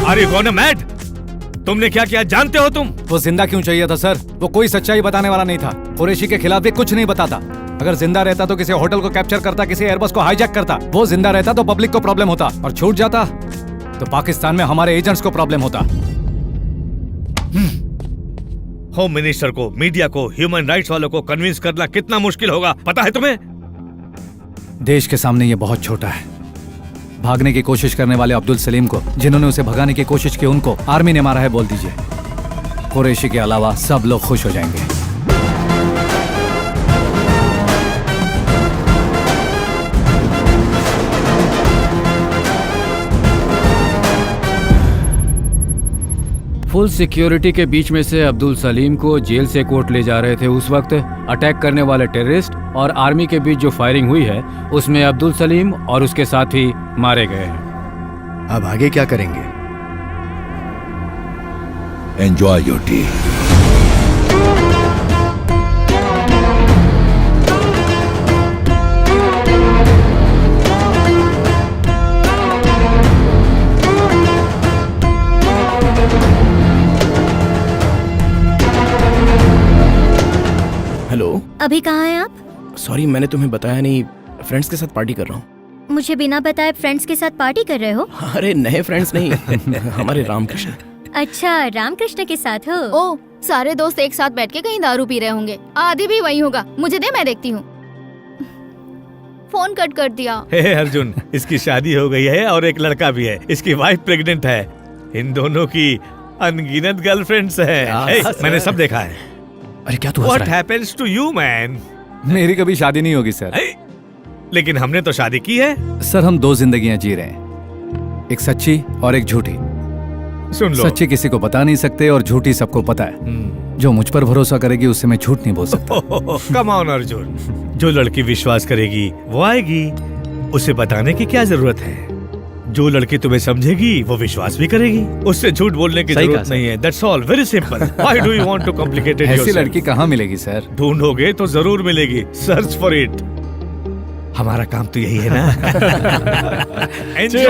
Are you gonna mad? तुमने क्या किया जानते हो तुम? वो जिंदा क्यों चाहिए था सर? वो कोई सच्चाई बताने वाला नहीं था। कुरैशी के खिलाफ भी कुछ नहीं बताता। अगर जिंदा रहता तो किसी होटल को कैप्चर करता, किसी एयरबस को हाईजैक करता। वो जिंदा रहता तो पब्लिक को प्रॉब्लम होता, और छूट जाता तो पाकिस्तान में हमारे एजेंट्स को प्रॉब्लम होता। होम मिनिस्टर को, मीडिया को, ह्यूमन राइट्स वालों को कन्विंस करना कितना मुश्किल होगा पता है तुम्हें? देश के सामने ये बहुत छोटा है। भागने की कोशिश करने वाले अब्दुल सलीम को, जिन्होंने उसे भगाने की कोशिश की, उनको आर्मी ने मारा है बोल दीजिए। कुरैशी के अलावा सब लोग खुश हो जाएंगे। फुल सिक्योरिटी के बीच में से अब्दुल सलीम को जेल से कोर्ट ले जा रहे थे। उस वक्त अटैक करने वाले टेररिस्ट और आर्मी के बीच जो फायरिंग हुई है, उसमें अब्दुल सलीम और उसके साथी मारे गए हैं। अब आगे क्या करेंगे? Enjoy your T. हेलो, अभी कहाँ हैं आप? सॉरी मैंने तुम्हें बताया नहीं, फ्रेंड्स के साथ पार्टी कर रहा हूँ। मुझे बिना बताए फ्रेंड्स के साथ पार्टी कर रहे हो? अरे नए फ्रेंड्स नहीं, हमारे रामकृष्ण। अच्छा, रामकृष्ण के साथ हो? ओ, सारे दोस्त एक साथ बैठ के कहीं दारू पी रहे होंगे। आदि भी वही होगा। मुझे दे, मैं देखती हूँ। फोन कट कर दिया। हे अर्जुन, इसकी शादी हो गई है और एक लड़का भी है। इसकी वाइफ प्रेग्नेंट है। इन दोनों की अनगिनत गर्लफ्रेंड्स हैं। मैंने सब देखा है। अरे क्या तू What happens to you, man? मेरी कभी शादी नहीं होगी सर। लेकिन हमने तो शादी की है। सर, हम दो जिंदगियां जी रहे हैं, एक सच्ची और एक झूठी। सुन लो, सच्ची किसी को बता नहीं सकते और झूठी सबको पता है। जो मुझ पर भरोसा करेगी उससे मैं झूठ नहीं बोल सकता। कम ऑन अर्जुन, जो लड़की विश्वास करेगी वो आएगी। उसे बताने की क्या जरूरत है? जो लड़की तुम्हें समझेगी वो विश्वास भी करेगी। उससे झूठ बोलने की जरूरत नहीं है। That's all, very simple. Why do you want to complicate it ऐसी yourself? लड़की कहाँ मिलेगी सर? ढूंढोगे तो जरूर मिलेगी। Search for it. हमारा काम तो यही है ना। Enjoy.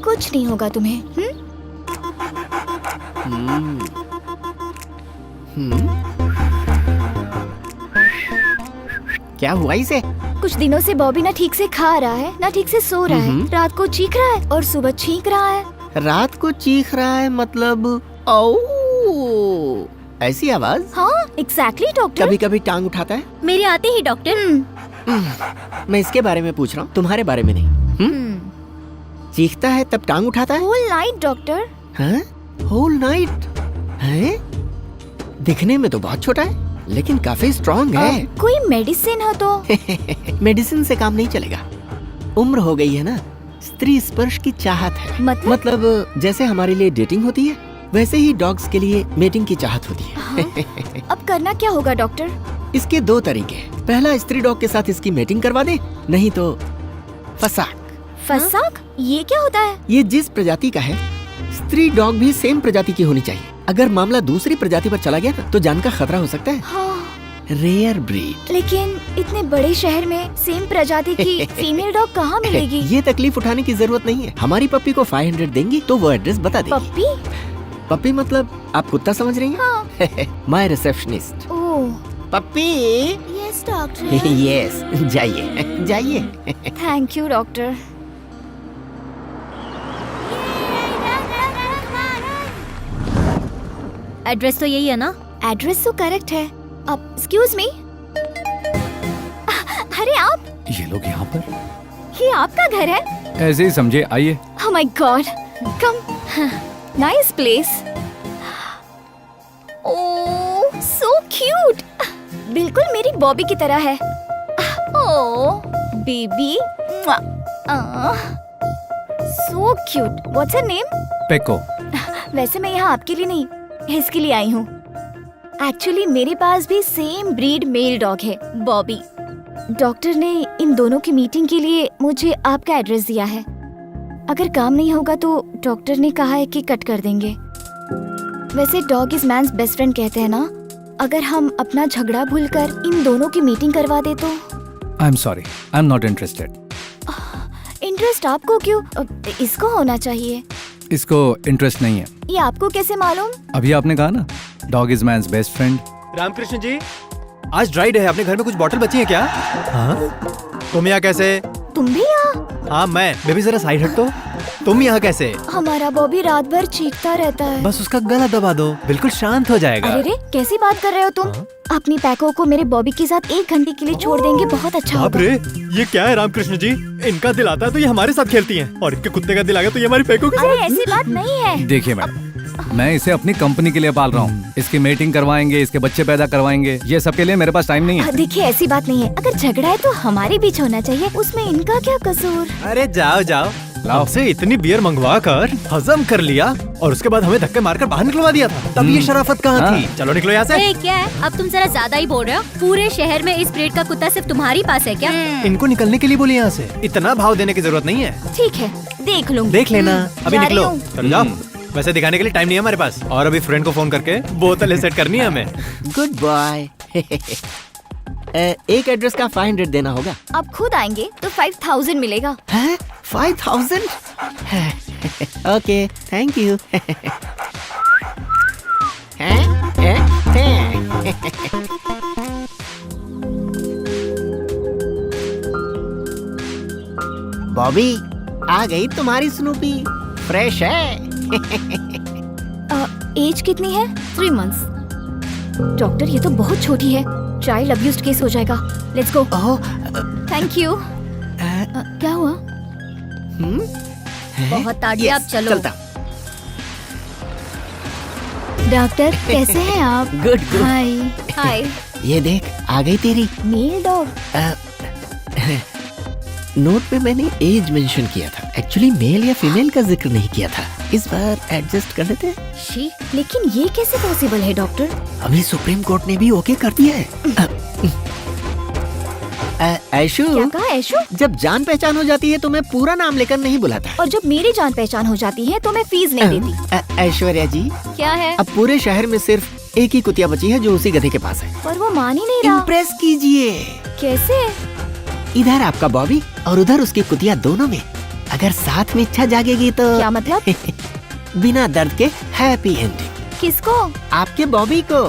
कुछ नहीं होगा तुम्हें। क्या हुआ इसे? कुछ दिनों से बॉबी ना ठीक से खा रहा है, ना ठीक से सो रहा है। रात को चीख रहा है और सुबह छींक रहा है। रात को चीख रहा है मतलब? ओ, ऐसी आवाज? हाँ, एग्जैक्टली डॉक्टर। कभी कभी टांग उठाता है। मेरे आते ही डॉक्टर। मैं इसके बारे में पूछ रहा हूँ, तुम्हारे बारे में नहीं। चीखता है तब टांग उठाता है? Whole night doctor. हाँ? Whole night? हैं? दिखने में तो बहुत छोटा है, लेकिन काफी स्ट्रॉन्ग है। कोई मेडिसिन हो तो? मेडिसिन से काम नहीं चलेगा। उम्र हो गई है ना, स्त्री स्पर्श की चाहत है। मतलब जैसे हमारे लिए डेटिंग होती है, वैसे ही डॉग्स के लिए मेटिंग की चाहत होती है। हाँ? अब करना क्या होगा डॉक्टर? इसके दो तरीके। पहला, स्त्री डॉग के साथ इसकी मेटिंग करवा दे, नहीं तो फसाक। फसाक? ये क्या होता है? ये जिस प्रजाति का है, स्त्री डॉग भी सेम प्रजाति की होनी चाहिए। अगर मामला दूसरी प्रजाति पर चला गया ना, तो जान का खतरा हो सकता है। हाँ। Rare breed. लेकिन इतने बड़े शहर में सेम प्रजाति की फीमेल डॉग कहाँ मिलेगी? ये तकलीफ उठाने की जरूरत नहीं है। हमारी पप्पी को 500 देंगी तो वो एड्रेस बता देगी। पप्पी? पप्पी मतलब आप कुत्ता समझ रही हैं? My receptionist. Oh puppy. Yes doctor. Yes, जाइए जाइए। Thank you doctor. एड्रेस तो यही है ना? एड्रेस तो करेक्ट है। अब एक्सक्यूज मी, अरे आप, ये लोग यहाँ पर ये आपका घर है? ऐसे ही समझे, आइए। Oh my God, come, nice place. Oh, so cute. बिल्कुल मेरी बॉबी की तरह है। Oh, baby. So cute. What's her name? Phaco. वैसे मैं यहाँ आपके लिए नहीं, इसके लिए आई हूँ। एक्चुअली मेरे पास भी सेम ब्रीड मेल डॉग है, बॉबी। डॉक्टर ने इन दोनों की मीटिंग के लिए मुझे आपका एड्रेस दिया है। अगर काम नहीं होगा तो डॉक्टर ने कहा है कि कट कर देंगे। वैसे dog is man's best friend कहते हैं ना। अगर हम अपना झगड़ा भूलकर इन दोनों की मीटिंग करवा दे तो। I am sorry, I am not interested. Interest आपको क्यों? इसको होना चाहिए। इसको इंटरेस्ट नहीं है। ये आपको कैसे मालूम? अभी आपने कहा ना, dog is man's best friend. Ramakrishna ji, आज ड्राइड है, अपने घर में कुछ बॉटल बची है क्या? हाँ? तुम यहाँ कैसे? तुम भी यहाँ? हाँ मैं। बेबी जरा साइड हट तो। तुम यहाँ कैसे? हमारा बॉबी रात भर चीखता रहता है। बस उसका गला दबा दो, बिल्कुल शांत हो जाएगा। अरे रे, कैसी बात कर रहे हो तुम? अपनी पैको को मेरे बॉबी के साथ 1 घंटे के लिए छोड़ देंगे, बहुत अच्छा बाप होगा। रे, ये क्या है रामकृष्ण जी? इनका दिल आता है तो ये हमारे साथ खेलती हैं, और इनके कुत्ते का दिल आ गया तो ये हमारी पैको के अरे साथ। ऐसी बात नहीं है। देखिए मैडम, मैं इसे अपनी कंपनी के लिए पाल रहा हूँ। इसकी मीटिंग करवाएंगे, इसके बच्चे पैदा करवाएंगे, ये सब के लिए मेरे पास टाइम नहीं है। देखिए ऐसी बात नहीं है। अगर झगड़ा है तो हमारे बीच होना चाहिए, उसमें इनका क्या कसूर? अरे जाओ जाओ, आपसे इतनी बियर मंगवा कर हजम कर लिया और उसके बाद हमें धक्के मारकर बाहर निकलवा दिया था। तब ये शराफत कहाँ थी? चलो निकलो यहाँ से। ए, क्या है? अब तुम जरा ज्यादा ही बोल रहे हो। पूरे शहर में इस ब्रीड का कुत्ता सिर्फ तुम्हारी पास है क्या? इनको निकलने के लिए बोले यहाँ से, इतना भाव देने की जरूरत नहीं है। ठीक है, देख लूंगी। देख लेना, अभी जा रही निकलो। हूँ। चलो जाओ। वैसे दिखाने के लिए टाइम नहीं है हमारे पास, और अभी फ्रेंड को फोन करके बोतलें सेट करनी है हमें। Good boy. एक एड्रेस का 500 देना होगा। आप खुद आएंगे तो 5000 मिलेगा। हैं? 5000? Okay, thank you. बॉबी, आ गई तुम्हारी स्नूपी। फ्रेश है। एज कितनी है? 3 months। डॉक्टर ये तो बहुत छोटी है, चाइल्ड अब्यूज्ड केस हो जाएगा। Let's go. Thank you. क्या हुआ? बहुत ताड़िया, अब चलो। चलता। डॉक्टर कैसे हैं आप? Good good. Hi hi. ये देख, आ गई तेरी मेल डॉग। नोट पे मैंने एज मेंशन किया था, एक्चुअली मेल या फीमेल का जिक्र नहीं किया था। इस बार एडजस्ट कर लेते हैं। शी, लेकिन ये कैसे पॉसिबल है डॉक्टर? अभी सुप्रीम कोर्ट ने भी ओके कर दिया है। ऐशु, क्या कहा ऐशु? जब जान पहचान हो जाती है तो मैं पूरा नाम लेकर नहीं बुलाता। और जब मेरी जान पहचान हो जाती है तो मैं फीस नहीं देती। ऐश्वर्या जी, क्या है? अब पूरे शहर में सिर्फ एक ही कुतिया बची है जो उसी गधे के पास है। पर वो मान ही नहीं रहा। इम्प्रेस कीजिए। कैसे? इधर आपका बॉबी और उधर उसकी कुतिया, दोनों में अगर साथ में इच्छा जागेगी तो। क्या मतलब? बिना दर्द के हैप्पी एंडिंग। किसको? आपके बॉबी को।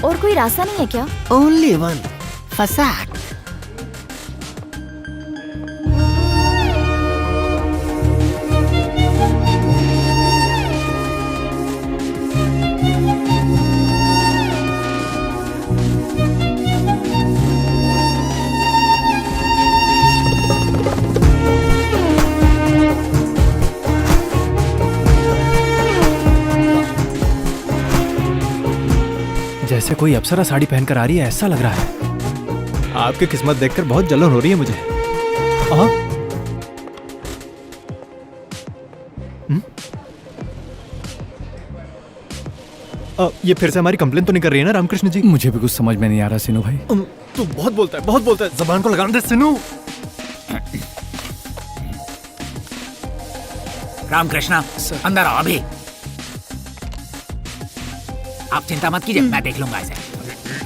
और कोई रास्ता नहीं है क्या? ओनली वन, फसाक। जैसे कोई अप्सरा साड़ी पहनकर आ रही है, ऐसा लग रहा है। आपकी किस्मत देखकर बहुत जलन हो रही है मुझे। ये फिर से हमारी कंप्लेन तो नहीं कर रही है ना रामकृष्ण जी? मुझे भी कुछ समझ में नहीं आ रहा सिनू भाई। तू बहुत बोलता है, बहुत बोलता है। जबान को लगाने दे सिनू। रामकृष्णा, अंदर आओ अभी। आप चिंता मत कीजिए, मैं देख लूंगा इसे।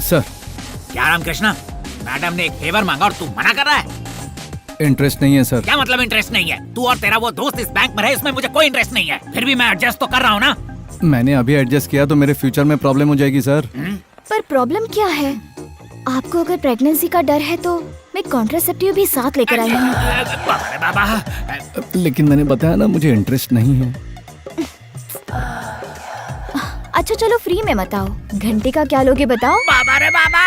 सर। क्या रामकृष्णा, मैडम ने एक फेवर मांगा और तू मना कर रहा है? इंटरेस्ट नहीं है सर। क्या मतलब इंटरेस्ट नहीं है? तू और तेरा वो दोस्त इस बैंक में रहे, इसमें मुझे कोई इंटरेस्ट नहीं है। फिर भी मैं एडजस्ट तो कर रहा हूँ ना। मैंने अभी एडजस्ट किया तो मेरे फ्यूचर में प्रॉब्लम हो जाएगी सर। पर प्रॉब्लम क्या है? आपको अगर प्रेगनेंसी का डर है तो मैं कॉन्ट्रासेप्टिव भी साथ लेकर आई हूँ। बाबा, लेकिन मैंने बताया ना मुझे इंटरेस्ट नहीं है। अच्छा चलो फ्री में मत आओ, घंटे का क्या लोगे बताओ? बाबा रे बाबा।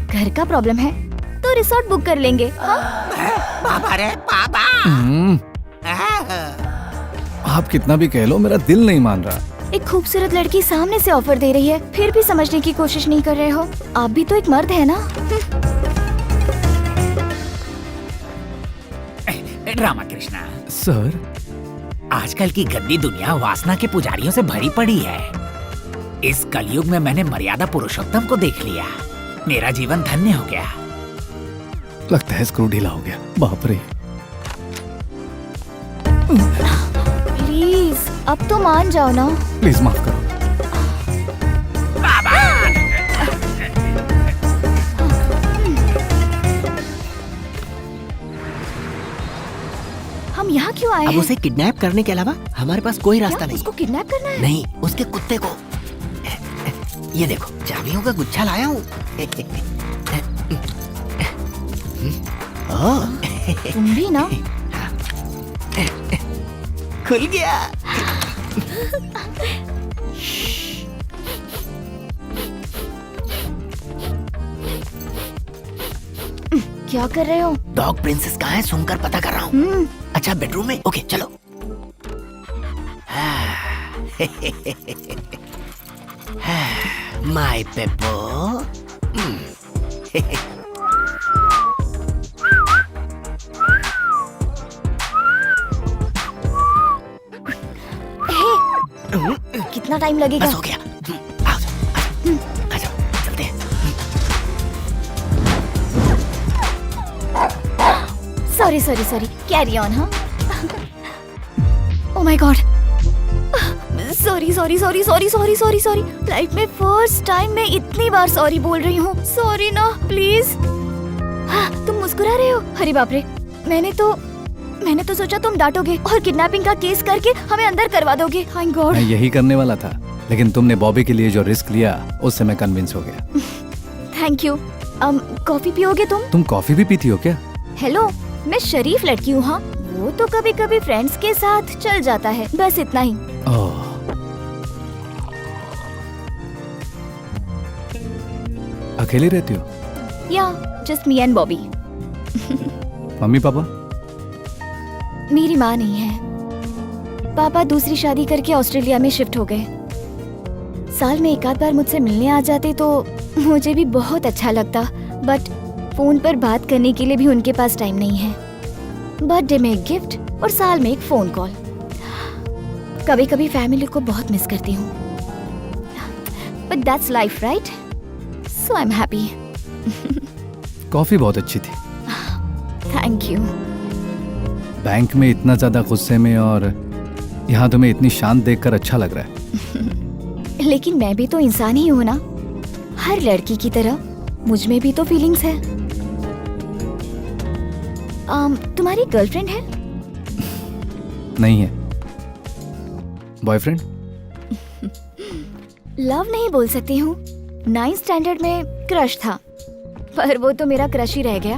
घर का प्रॉब्लम है तो रिसोर्ट बुक कर लेंगे। हाँ? बाबा रे बाबा। आप कितना भी कह लो मेरा दिल नहीं मान रहा। एक खूबसूरत लड़की सामने से ऑफर दे रही है, फिर भी समझने की कोशिश नहीं कर रहे हो। आप भी तो एक मर्द है ना। रामा कृष्णा सर, आजकल की गंदी दुनिया वासना के पुजारियों से भरी पड़ी है। इस कलयुग में मैंने मर्यादा पुरुषोत्तम को देख लिया, मेरा जीवन धन्य हो गया। लगता है स्क्रू ढीला हो गया। बाप रे। प्लीज अब तो मान जाओ ना। प्लीज माफ करो। हम यहाँ क्यों आए अब हैं? उसे किडनैप करने के अलावा हमारे पास कोई रास्ता क्या? नहीं। उसको किडनैप करना है? नहीं, उसके कुत्ते को। ये देखो, चाबियों का गुच्छा लाया हूँ। तुम भी ना। खुल गया। क्या कर रहे हो? डॉग प्रिंसेस कहाँ है सुनकर पता कर रहा हूँ। अच्छा बेडरूम में? ओके चलो। माय पेपो। कितना टाइम लगेगा? बस हो गया। आओ जाओ, आ जाओ, चलते हैं। Sorry sorry sorry, carry on. हाँ oh my god, sorry sorry sorry sorry sorry sorry sorry. Life में फर्स्ट टाइम मैं इतनी बार सॉरी बोल रही हूँ। सॉरी ना प्लीज। हाँ, तुम मुस्कुरा रहे हो? अरे बाप रे, मैंने तो सोचा तुम डांटोगे और किडनैपिंग का केस करके हमें अंदर करवा दोगे। Thank God. मैं यही करने वाला था, लेकिन तुमने बॉबी के लिए जो रिस्क लिया उससे मैं कन्विंस हो गया। Thank you. कॉफी पियोगे तुम? तुम कॉफी भी पीती हो क्या? हेलो, मैं शरीफ लड़की हूँ। हाँ, वो तो कभी कभी फ्रेंड्स के साथ चल जाता है, बस इतना ही। ओह, अकेली रहती हो? या just me and Bobby. Mummy papa? मेरी माँ नहीं है। पापा दूसरी शादी करके ऑस्ट्रेलिया में शिफ्ट हो गए। साल में एक आध बार मुझसे मिलने आ जाते तो मुझे भी बहुत अच्छा लगता, बट फोन पर बात करने के लिए भी उनके पास टाइम नहीं है। बर्थडे में एक गिफ्ट और साल में एक फोन कॉल। कभी कभी फैमिली को बहुत मिस करती हूँ, but that's life right, so I am happy. Coffee बहुत अच्छी थी। Thank you. बैंक में इतना ज्यादा गुस्से में और यहाँ तुम्हें इतनी शांत देखकर अच्छा लग रहा है। लेकिन मैं भी तो इंसान ही हूँ ना, हर लड़की की तरह मुझ में भी तो फीलिंग्स है। तुम्हारी गर्लफ्रेंड है? नहीं है। बॉयफ्रेंड? लव नहीं बोल सकती हूँ। 9th स्टैंडर्ड में क्रश था, पर वो तो मेरा क्रश ही रह गया।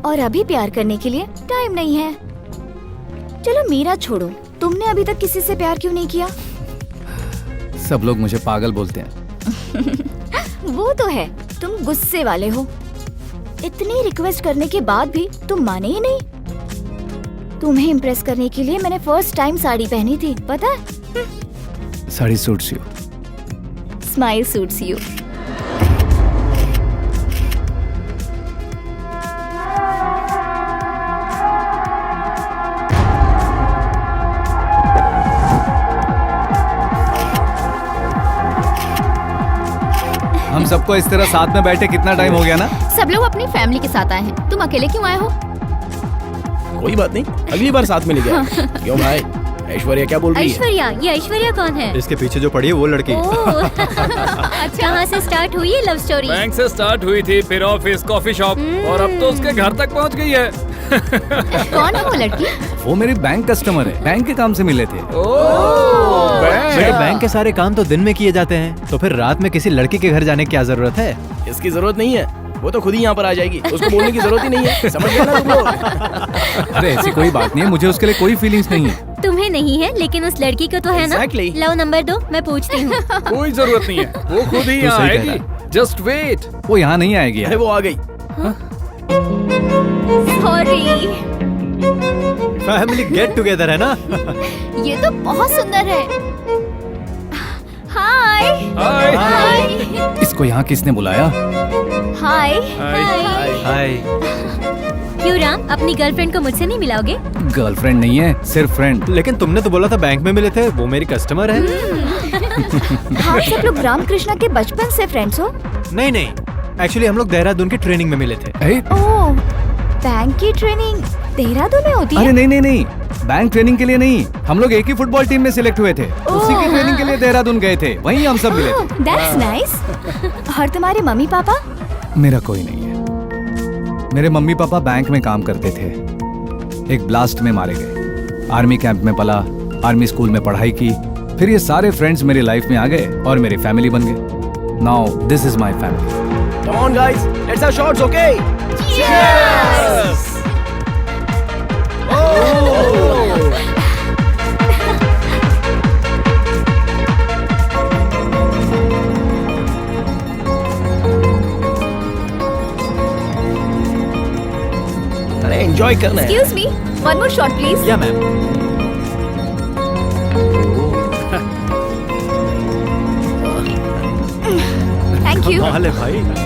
और अभी प्यार करने के लिए टाइम नहीं है। चलो मेरा छोड़ो, तुमने अभी तक किसी से प्यार क्यों नहीं किया? सब लोग मुझे पागल बोलते हैं। वो तो है, तुम गुस्से वाले हो। इतनी रिक्वेस्ट करने के बाद भी तुम माने ही नहीं। तुम्हें इम्प्रेस करने के लिए मैंने फर्स्ट टाइम साड़ी पहनी थी, पता है? Sari suits you. Smile suits you. हम सबको इस तरह साथ में बैठे कितना टाइम हो गया ना? सब लोग अपनी फैमिली के साथ आए हैं, तुम अकेले क्यों आए हो? कोई बात नहीं, अगली बार साथ में लेके आएंगे। क्यों भाई, ऐश्वर्या क्या बोल रही है? ऐश्वर्या, ये ऐश्वर्या कौन है? इसके पीछे जो पड़ी है वो लड़की। ओह, कहाँ से स्टार्ट हुई ये लव स्टोरी? बैंक से स्टार्ट हुई थी, फिर ऑफिस, कॉफी शॉप और अब तो उसके घर तक पहुंच गई है। कौन है वो लड़की? वो मेरी बैंक कस्टमर है, बैंक के काम से मिले थे। बेटे बैंक के सारे काम तो दिन में किए जाते हैं, तो फिर रात में किसी लड़की के घर जाने की क्या जरूरत है? इसकी जरूरत नहीं है, वो तो खुद ही यहाँ पर आ जाएगी, उसको बोलने की जरूरत ही नहीं है, समझ गए ना तुम लोग? अरे ऐसी कोई बात नहीं है, मुझे उसके लिए कोई फीलिंग्स नहीं है। तुम्हें नहीं है, लेकिन उस लड़की को तो है ना? Exactly. लो नंबर दो, मैं पूछती हूँ। कोई जरूरत नहीं है, वो खुद ही तू यहाँ सही कह आएगी। Just wait. वो यहाँ नहीं आएगी अरे यार। वो आ गई। सॉरी। फैमिली गेट टुगेदर है ना? ये तो बहुत सुंदर है। हाय हाय। हाय इसको यहाँ किसने बुलाया? हाय हाय। क्यों राम, अपनी गर्लफ्रेंड को मुझसे नहीं मिलाओगे? गर्लफ्रेंड नहीं है, सिर्फ फ्रेंड। लेकिन तुमने तो बोला था बैंक में मिले थे, वो मेरी कस्टमर है। आप सब लोग रामकृष्णा के बचपन से फ्रेंड्स हो? नहीं नहीं, एक्चुअली हम लोग देहरादून की ट्रेनिंग में मिले थे। ओह, बैंक की ट्रेनिंग देहरादून में होती अरे है? नहीं नहीं नहीं, बैंक ट्रेनिंग के लिए नहीं, हम लोग एक ही फुटबॉल टीम में सिलेक्ट हुए थे, उसी की ट्रेनिंग के लिए देहरादून गए थे, वहीं हम सब मिले थे। That's nice. और तुम्हारे मम्मी पापा? मेरा कोई नहीं है। मेरे मम्मी पापा बैंक में काम करते थे, एक ब्लास्ट में मारे गए। आर्मी कैंप में पला, आर्मी स्कूल में पढ़ाई की, फिर ये सारे फ्रेंड्स मेरी लाइफ में आ गए और मेरी फैमिली बन गए। Now this is my family. Come on guys, let's have shots, okay? Cheers! अरे एंजॉय करना है। Excuse me, one more shot please. या मैम। Thank you. कमाल है भाई।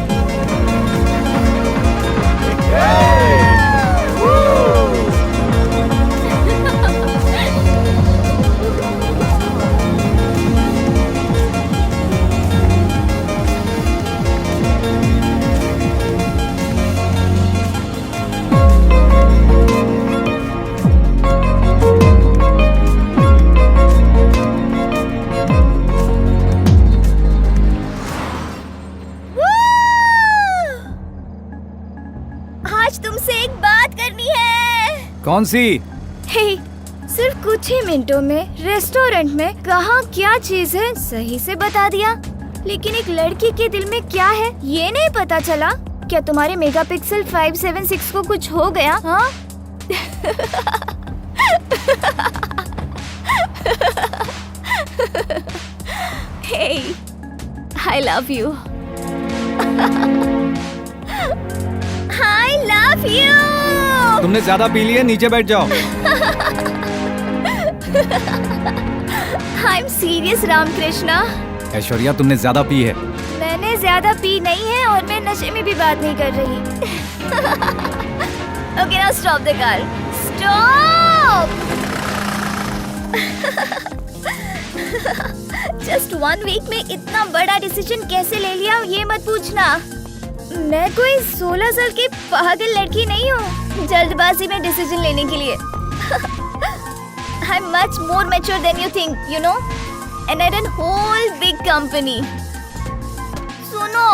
आज तुमसे एक बात करनी है। कौन सी? हे, सिर्फ कुछ ही मिनटों में रेस्टोरेंट में कहाँ क्या चीज है सही से बता दिया, लेकिन एक लड़की के दिल में क्या है ये नहीं पता चला। क्या तुम्हारे मेगापिक्सल 576 को कुछ हो गया? हाँ? Hey, I love you. I love you. तुमने ज्यादा पी लिया, नीचे बैठ जाओ। I'm serious, Ramakrishna. ऐश्वर्या तुमने ज्यादा पी है। मैंने ज्यादा पी नहीं है और मैं नशे में भी बात नहीं कर रही। Okay, now stop the car. Stop. Just 1 week में इतना बड़ा डिसीजन कैसे ले लिया ये मत पूछना। मैं कोई 16 साल की पागल लड़की नहीं हूँ जल्दबाजी में डिसीजन लेने के लिए। I'm much more mature than you think, you know, and I run whole big company. सुनो,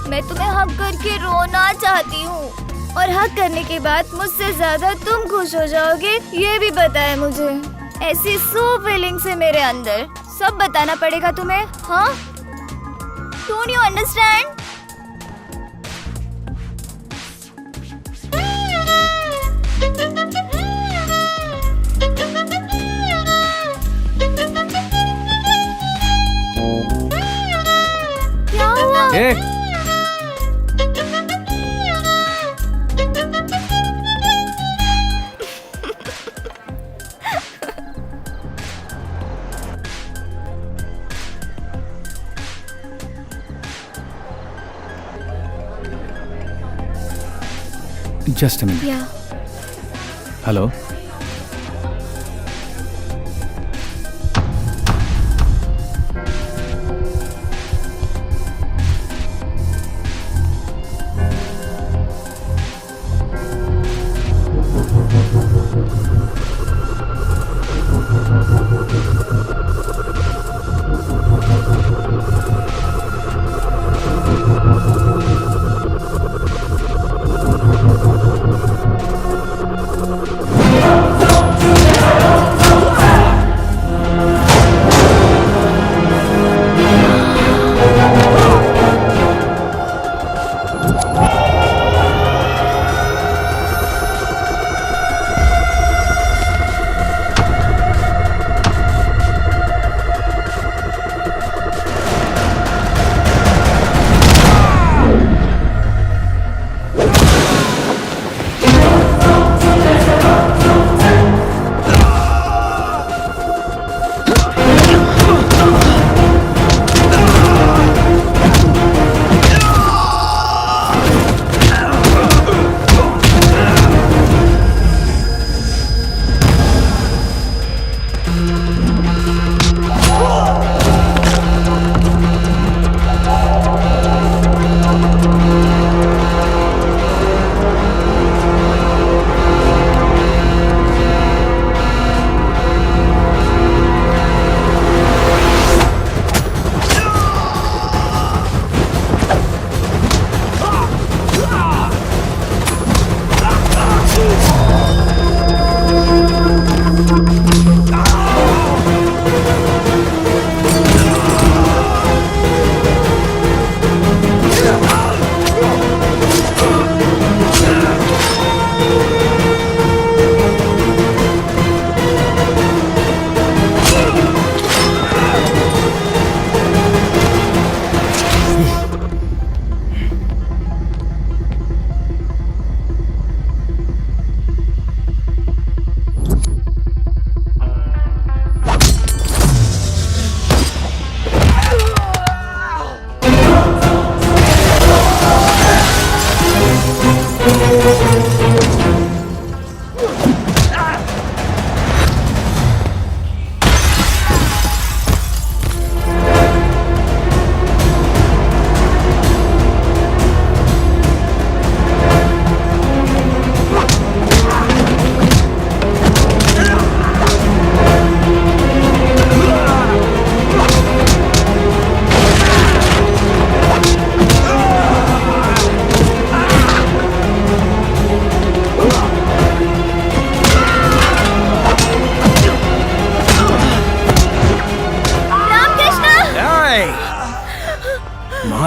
मैं तुम्हें हक करके रोना चाहती हूँ और हक करने के बाद मुझसे ज्यादा तुम खुश हो जाओगे ये भी पता है मुझे। ऐसी सो फीलिंग्स है मेरे अंदर, सब बताना पड़ेगा तुम्हें, हाँ? Don't you understand? क्या हुआ? ए, just a minute. Yeah. Hello,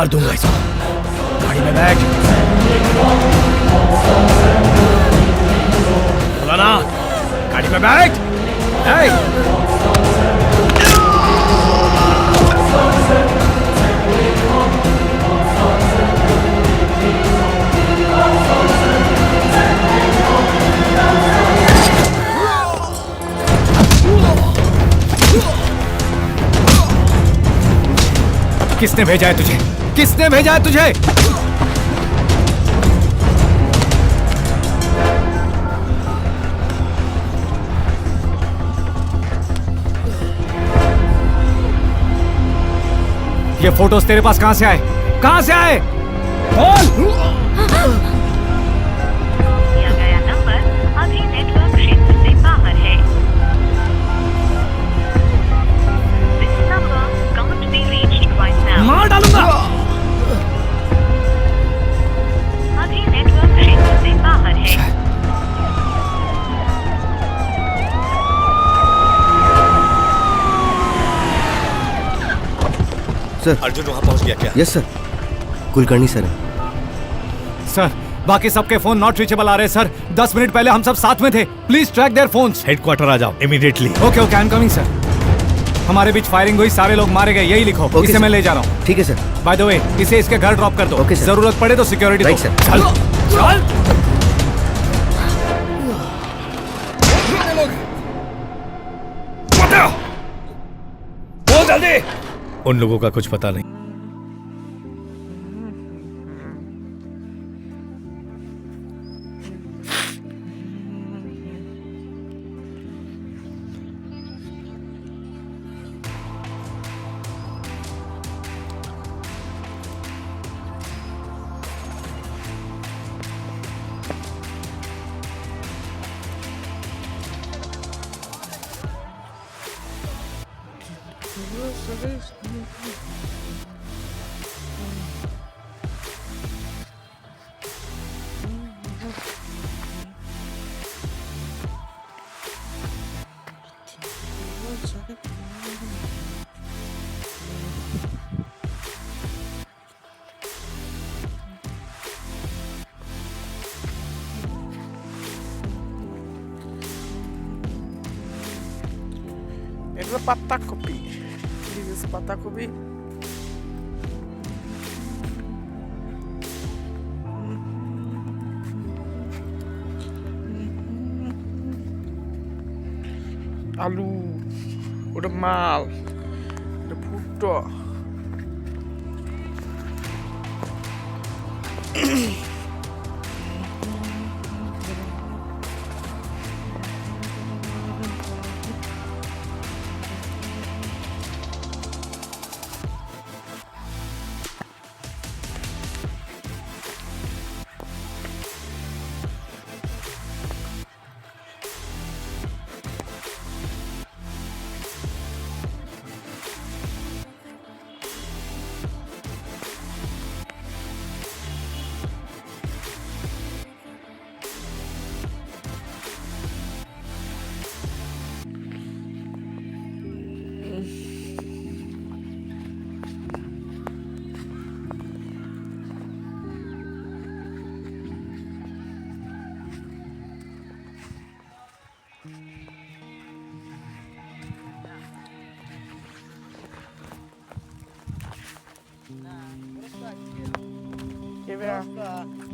मार दूंगा इसको। गाड़ी में बैठ। बोला ना, गाड़ी में बैठ। किसने भेजा है तुझे? किसने भेजा है तुझे? ये फोटोज तेरे पास कहां से आए? कहां से आए? बोल। दिया गया नंबर अभी नेटवर्क क्षेत्र से बाहर है। This number can't be reached right now. मार डालूंगा। अभी नेटवर्क क्षेत्र से बाहर है। सर, अर्जुन वहां पहुंच गया क्या? Yes sir, Kulkarni sir. Sir, बाकी सबके फोन नॉट रीचेबल आ रहे हैं सर। 10 मिनट पहले हम सब साथ में थे। Please track their phones. Headquarter आ जाओ immediately. Okay okay, I am coming sir. हमारे बीच फायरिंग हुई, सारे लोग मारे गए, यही लिखो। इसे मैं ले जा रहा हूँ। ठीक है सर। बाय द वे, इसे इसके घर ड्रॉप कर दो। Okay sir. जरूरत पड़े तो सिक्योरिटी दो। Right sir. चल चल। बोल जल्दी। उन लोगों का कुछ पता नहीं। Itu patakkopi. Ini patakkopi. Alu, udah mal, udah puto.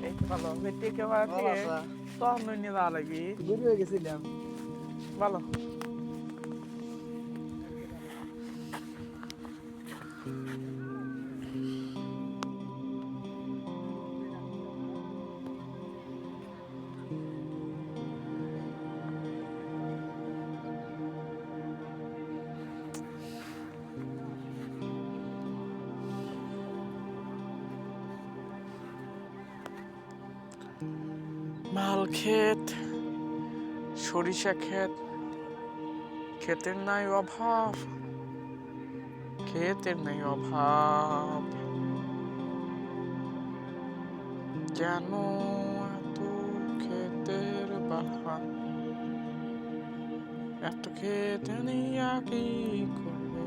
এই ভালো মেট্রিকে বাড়িয়ে তখন নিয়ে যাওয়া লাগি দূর হয়ে গেছিলাম ভালো মাল ক্ষেত সরিষা ক্ষেত ক্ষেতের নাই অভাব ক্ষেতের নাই অভাব কেন এত ক্ষেতের বাহা এত ক্ষেতে নিয়া কি করবে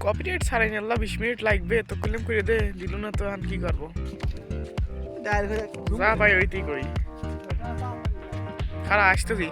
কপিরাইট ছাড়াই আল্লাহ 20 মিনিট লাগবে তো ক্লেম করে দে দিল না তো আর কি করব যা ভাই ওইটাই করি খারা আসতেছি